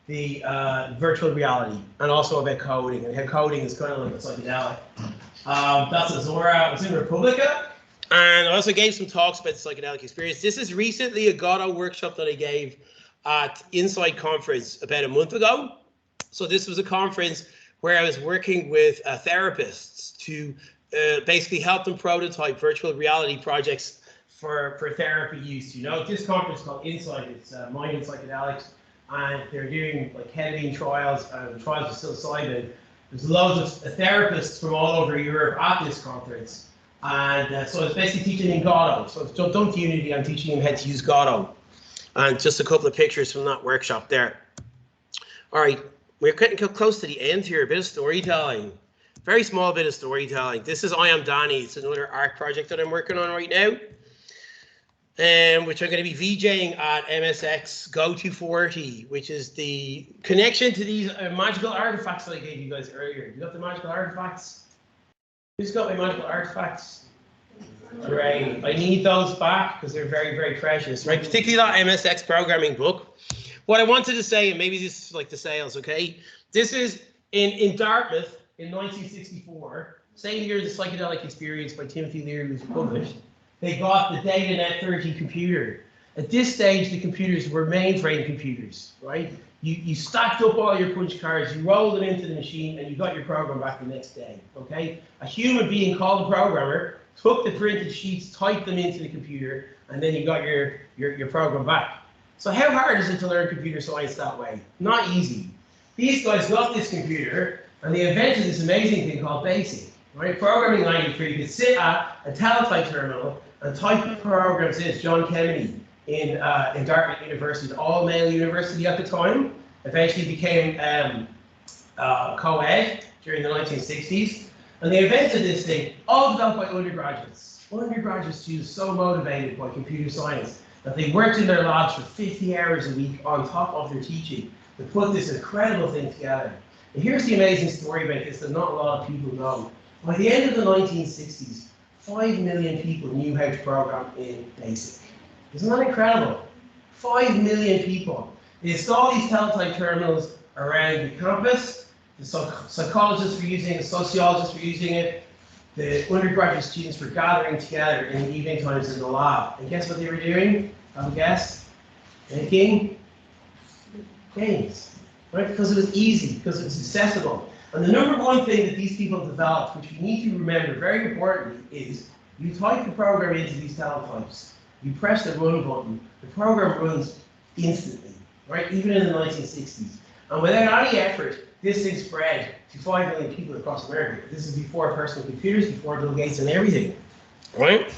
the virtual reality, and also about coding, and how coding is kind of like a psychedelic. That's Azora. I was in Republica, and I also gave some talks about the psychedelic experience. This is recently a Godot workshop that I gave at Insight Conference about a month ago. So this was a conference where I was working with therapists to basically help them prototype virtual reality projects for therapy use. You know, this conference called Insight, it's Mind and Psychedelics, and they're doing like ketamine trials and trials of psilocybin. There's loads of therapists from all over Europe at this conference, and so it's basically teaching in Godot. So it's jumped onto Unity, I'm teaching him how to use Godot, and just a couple of pictures from that workshop there. All right, we're getting close to the end here. A bit of storytelling, very small bit of storytelling. This is I Am Danny. It's another art project that I'm working on right now, which I'm going to be VJing at MSX Go 240, which is the connection to these magical artifacts that I gave you guys earlier. You got the magical artifacts? Who's got my magical artifacts? Great. I need those back because they're very, very precious, right? Particularly that MSX programming book. What I wanted to say, and maybe this is like the sales, okay? This is in Dartmouth in 1964, same year the Psychedelic Experience by Timothy Leary was published. They got the DataNet 30 computer. At this stage, the computers were mainframe computers, right? You stacked up all your punch cards, you rolled it into the machine, and you got your program back the next day, okay? A human being called a programmer, took the printed sheets, typed them into the computer, and then you got your program back. So how hard is it to learn computer science that way? Not easy. These guys got this computer, and they invented this amazing thing called BASIC, right? Programming language where you could sit at a teletype terminal and type programs in. John Kennedy in Dartmouth University, an all-male university at the time, eventually became co-ed during the 1960s. And they invented this thing, all developed by undergraduates. Undergraduate students so motivated by computer science that they worked in their labs for 50 hours a week on top of their teaching to put this incredible thing together. And here's the amazing story about this that not a lot of people know. By the end of the 1960s, 5 million people knew how to program in BASIC. Isn't that incredible? 5 million people. They installed these teletype terminals around the campus. The psychologists were using it, the sociologists were using it. The undergraduate students were gathering together in the evening times in the lab. And guess what they were doing? Have a guess? Making games. Right? Because it was easy, because it was accessible. And the number one thing that these people developed, which you need to remember very importantly, is you type the program into these teletypes, you press the run button, the program runs instantly, right? Even in the 1960s. And without any effort, this thing spread to 5 million people across America. This is before personal computers, before Bill Gates and everything, right?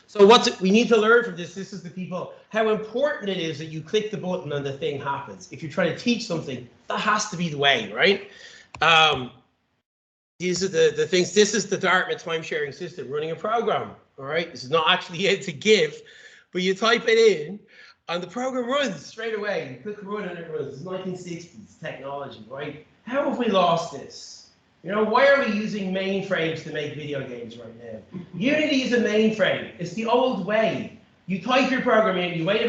So we need to learn from this is the people, how important it is that you click the button and the thing happens. If you're trying to teach something, that has to be the way, right? These are the things. This is the Dartmouth time sharing system running a program. All right, this is not actually it to give, but you type it in, and the program runs straight away. You click run and it runs. It's 1960s technology, right? How have we lost this? You know, why are we using mainframes to make video games right now? Unity is a mainframe. It's the old way. You type your program in. You wait at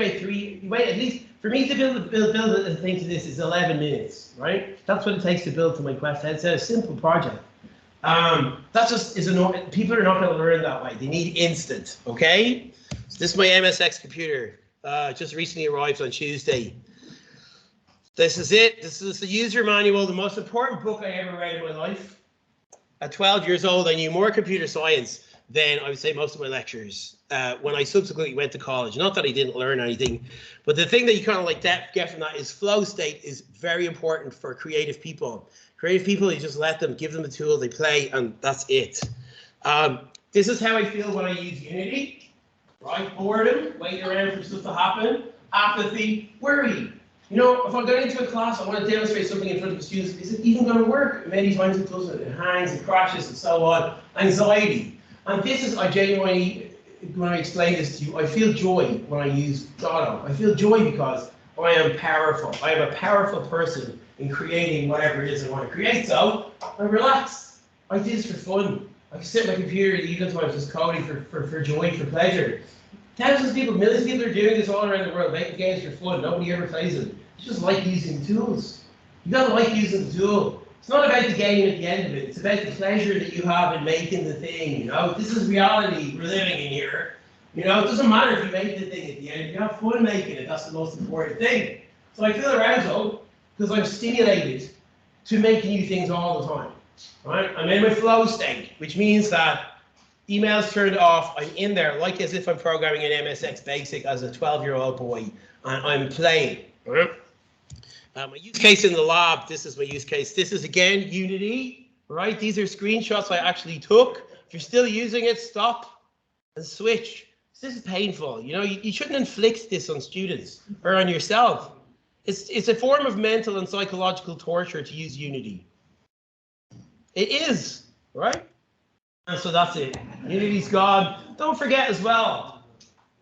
least. For me to build a thing to this is 11 minutes, right? That's what it takes to build to my Quest headset. It's a simple project. That just is people are not going to learn that way. They need instant, okay? So this is my MSX computer. Just recently arrived on Tuesday. This is it. This is the user manual, the most important book I ever read in my life. At 12 years old, I knew more computer science than I would say most of my lecturers when I subsequently went to college. Not that I didn't learn anything, but the thing that you kind of like get from that is flow state is very important for creative people. Creative people, you just let them, give them the tool, they play, and that's it. This is how I feel when I use Unity, right? Boredom, waiting around for stuff to happen, apathy, worry. You know, if I go into a class, I want to demonstrate something in front of the students, is it even going to work? Many times it doesn't, it hangs, it crashes, and so on. Anxiety. And this is, I genuinely, when I explain this to you, I feel joy when I use Godot. I feel joy because I am powerful. I am a powerful person in creating whatever it is I want to create. So, I'm relaxed. I do this for fun. I can sit at my computer at evening times just coding for joy, for pleasure. Thousands of people, millions of people are doing this all around the world, making games for fun. Nobody ever plays them. You just like using tools. You gotta like using the tool. It's not about the game at the end of it. It's about the pleasure that you have in making the thing. You know, this is reality we're living in here. You know, it doesn't matter if you make the thing at the end. You have fun making it. That's the most important thing. So I feel arousal because I'm stimulated to make new things all the time. Right? I'm in my flow state, which means that emails turned off. I'm in there like as if I'm programming in MSX Basic as a 12-year-old boy, and I'm playing. Right? My use case in the lab, this is my use case. This is again Unity, right? These are screenshots I actually took. If you're still using it, stop and switch. This is painful. You know, you shouldn't inflict this on students or on yourself. It's a form of mental and psychological torture to use Unity. It is, right? And so that's it. Unity's gone. Don't forget as well,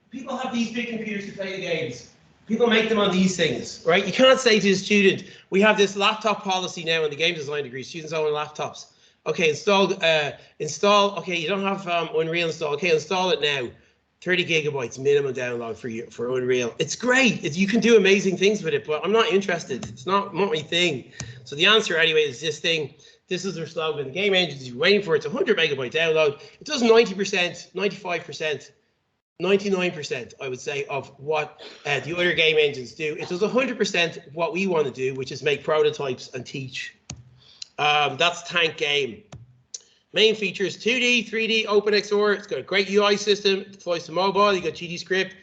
people have these big computers to play the games. People make them on these things, right? You can't say to a student, we have this laptop policy now in the game design degree, students own laptops. Okay, install, okay, you don't have Unreal installed. Okay, install it now. 30 gigabytes minimum download for Unreal. It's great. You can do amazing things with it, but I'm not interested. It's not my thing. So the answer anyway is this thing. This is their slogan. The game engine is waiting for its 100 megabyte download. It does 90%, 95%, 99%, I would say, of what the other game engines do. It does 100% what we want to do, which is make prototypes and teach. That's Tank Game. Main features, 2D, 3D, OpenXR. It's got a great UI system. It deploys to mobile. You got GD script.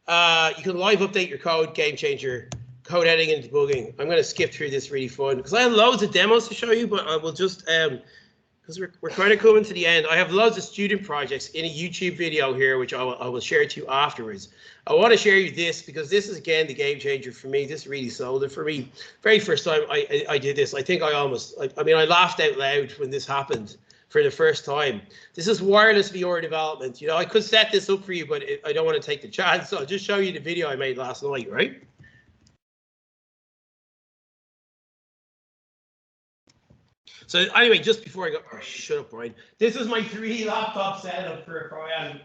You can live update your code, game changer, code editing and debugging. I'm going to skip through this really fun because I have loads of demos to show you, but I will just, because we're kind of coming to the end. I have loads of student projects in a YouTube video here, which I will share to you afterwards. I want to share you this because this is, again, the game changer for me. This really sold it for me. Very first time I did this, I think I laughed out loud when this happened for the first time. This is wireless VR development. You know, I could set this up for you, but I don't want to take the chance. So I'll just show you the video I made last night, right? So anyway, just before I go, oh, shut up, Brian. This is my 3 laptop setup for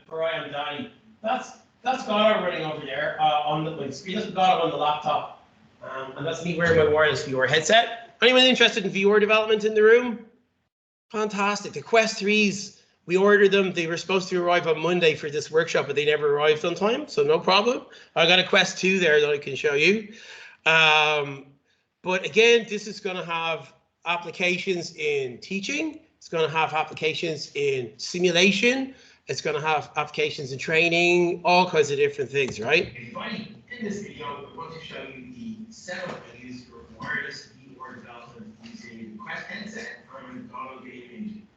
Brian Danny. That's Godot running over there on the screen. That's Godot on the laptop, and that's me wearing my wireless VR headset. Anyone interested in VR development in the room? Fantastic. The Quest 3s, we ordered them. They were supposed to arrive on Monday for this workshop, but they never arrived on time, so no problem. I got a Quest 2 there that I can show you. But again, this is going to have applications in teaching. It's going to have applications in simulation. It's going to have applications in training, all kinds of different things, right? Everybody, in this video, I want to show you the setup I use for wireless VR development using the Quest headset and Godot game engine.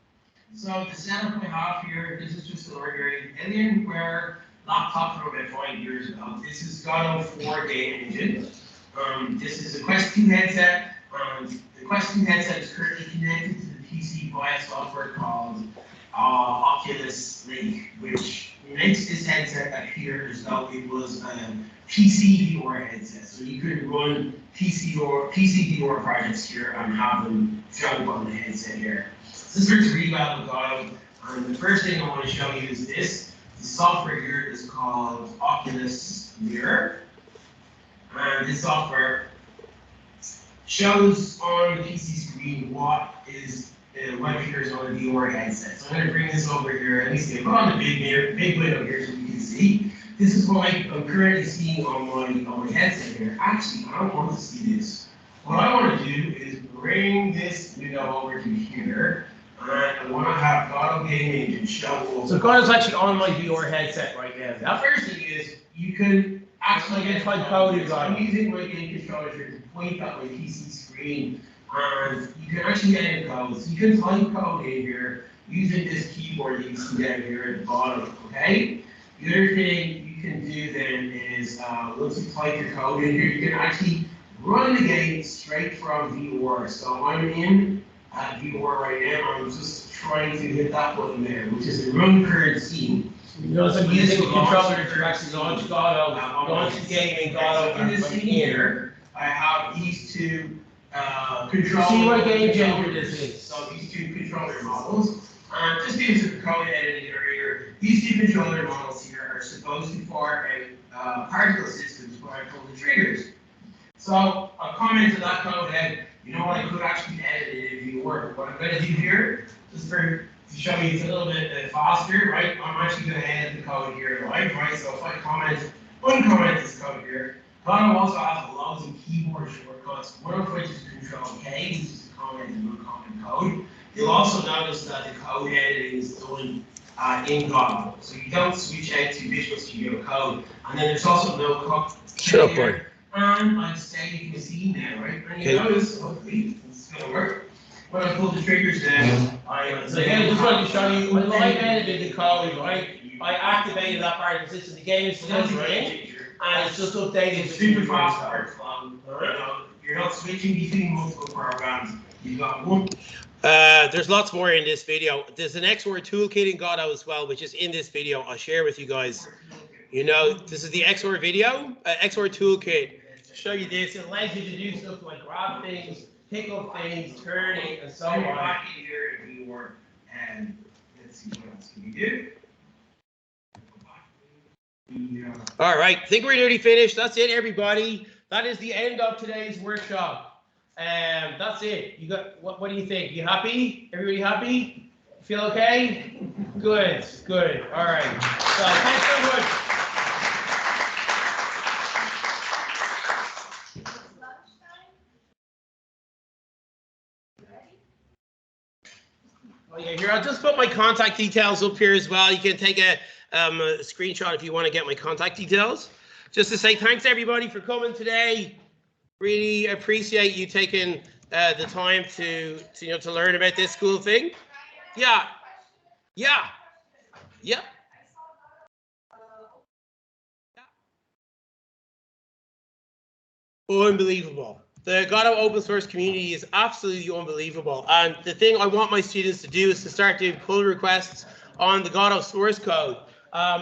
So the setup I have here, this is just an ordinary Alienware laptop from about 5 years ago. This is Godot 4 game engine. This is a Quest 2 headset. The Quest 2 headset is currently connected to the PC via software called Oculus Link, which makes this headset appear as though it was a PC VR headset. So you could run PC VR projects here and have them show up on the headset here. So this works really well with Godot. And the first thing I want to show you is this. The software here is called Oculus Mirror. And this software shows on the PC screen what appears on the VR headset. So I'm going to bring this over here. Let me see. I put on the big window here so you can see. This is what I'm currently seeing on my headset here. Actually, I don't want to see this. What I want to do is bring this window over to here, and I want to have Godot Game Engine show up. So Godot's actually on my VR headset right now. The first thing is you can actually get type code in Godot. I'm using my game controller here to point at my PC screen, and you can actually get in code. So you can type code in here using this keyboard that you see down here at the bottom, okay? The other thing you can do then is, once you type your code in here, you can actually running the game straight from VR. So I'm in VR right now. I'm just trying to hit that button there, which is the run current scene. You notice I'm using the controller to actually launch Godot, launch the game in Godot. In this scene here, I have these two controller. See what game changer this is. So these two controller models. Just doing some code editing here. These two controller models here are supposed to fire out particle systems when I pull the triggers. So I'll comment to that code head. You know what, I could actually edit it if you work. What I'm going to do here, just to show you it's a little bit faster, right? I'm actually going to edit the code here live, right? So if I uncomment this code here, Godot also has loads of keyboard shortcuts, one of which is Control K, which is the comment and uncomment code. You'll also notice that the code editing is done in Godot. So you don't switch out to Visual Studio Code. And then there's also no code. Shut up, boy. And I'm saving the scene now, right? And you notice, hopefully, it's going to work. When I pull the triggers down, So again, just wanted to show you, when I edited the code, right, I activated that part of the system. The game is still running, and it's just updated. It's super fast workflow. You're not switching between multiple programs. You've got one. There's lots more in this video. There's an XOR toolkit in Godot as well, which is in this video. I'll share with you guys. You know, this is the XOR video, XOR toolkit. Show you this. It allows you to do stuff like grab things, pick up things, turn it, and so on. Back in here if you were, and let's see what else can we do. All right, think we're nearly finished. That's it, everybody. That is the end of today's workshop. That's it. You got what do you think? You happy? Everybody happy? Feel okay? Good, good. All right. So thanks so much. Oh yeah, here I'll just put my contact details up here as well. You can take a screenshot if you want to get my contact details. Just to say thanks everybody for coming today. Really appreciate you taking the time to learn about this cool thing. Yeah. Unbelievable. The Godot open source community is absolutely unbelievable. And the thing I want my students to do is to start doing pull requests on the Godot source code.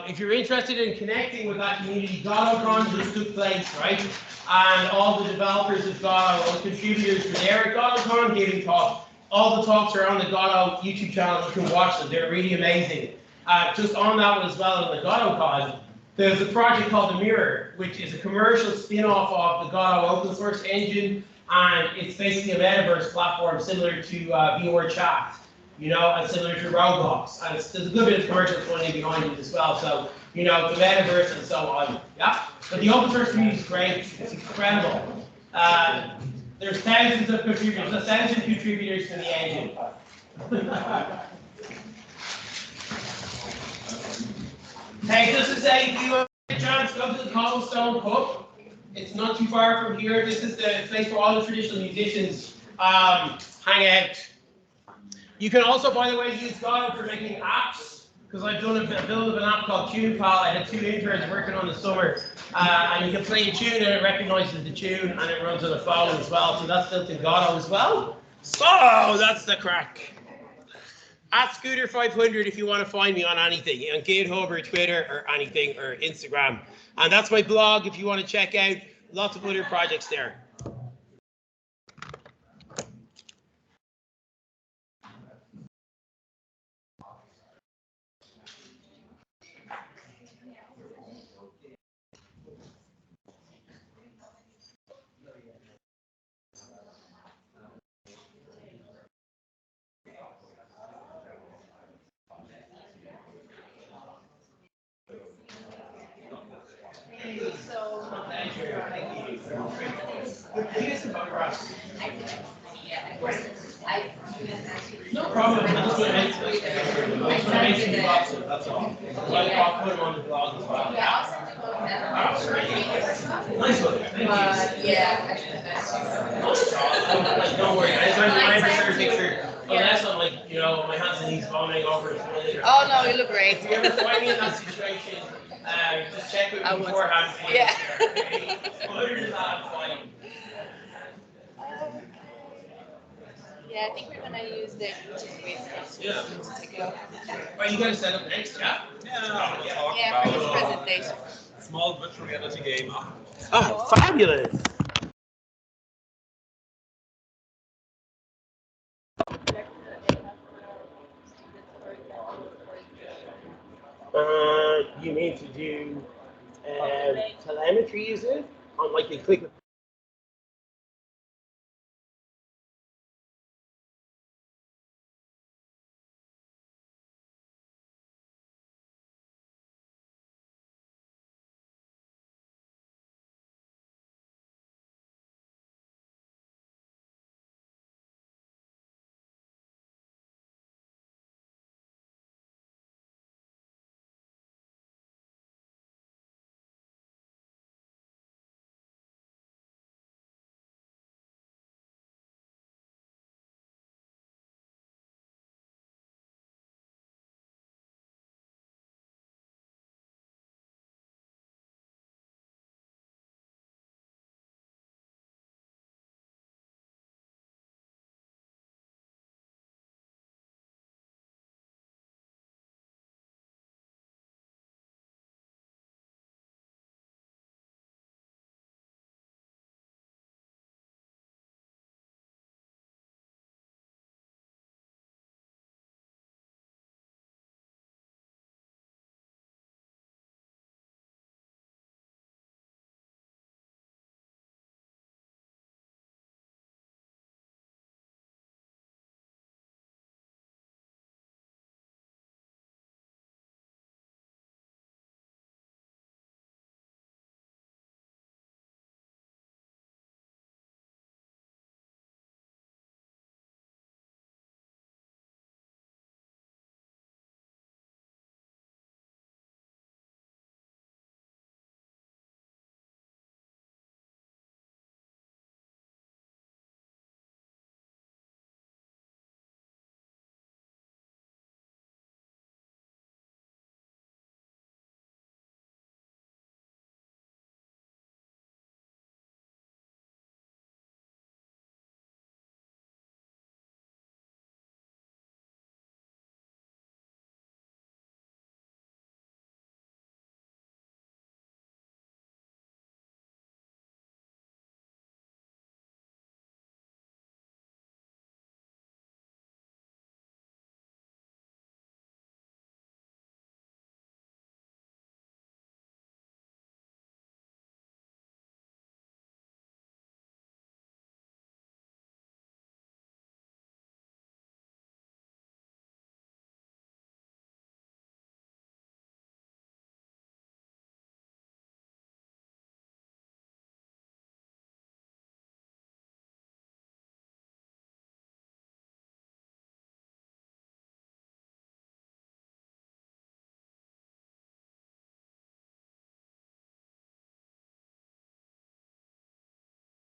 If you're interested in connecting with that community, GodotCon just took place, right? And all the developers of Godot, all the contributors were there at GodotCon giving talks. All the talks are on the Godot YouTube channel. You can watch them. They're really amazing. Just on that one as well, on the GodotCon, there's a project called The Mirror, which is a commercial spin-off of the Godot open source engine, and it's basically a metaverse platform similar to VR Chat, you know, and similar to Roblox. And there's a good bit of commercial funding behind it as well. So, you know, the metaverse and so on. Yeah. But the open source community is great. It's incredible. There's thousands of contributors, to the engine. Hey, just to say, if you have a chance, go to the Cobblestone Pub. It's not too far from here. This is the place where all the traditional musicians hang out. You can also, by the way, use Godot for making apps, because I've done a build of an app called TunePal. I had 2 interns working on the summer, and you can play a tune and it recognizes the tune and it runs on the phone as well. So that's built in Godot as well. So that's the crack. At Scooter500 if you want to find me on anything, on GitHub or Twitter or anything, or Instagram. And that's my blog if you want to check out lots of other projects there. No problem. I just want to make some boxes, that's all. I'll put them on the blog as well. Nice one. Thank you. Don't worry. I have a picture. Unless I'm like, you know, my hands and knees vomiting over it. Oh no, you look great. If you ever find me in that situation, just check with me beforehand. Yeah. Other than that, I'm fine. Yeah, I think we're gonna use the Yeah. to go. Are you gonna set up next? Yeah. Yeah, for his presentation. Small virtual reality game. Oh, fabulous. You mean to do telemetry, is it? On like you click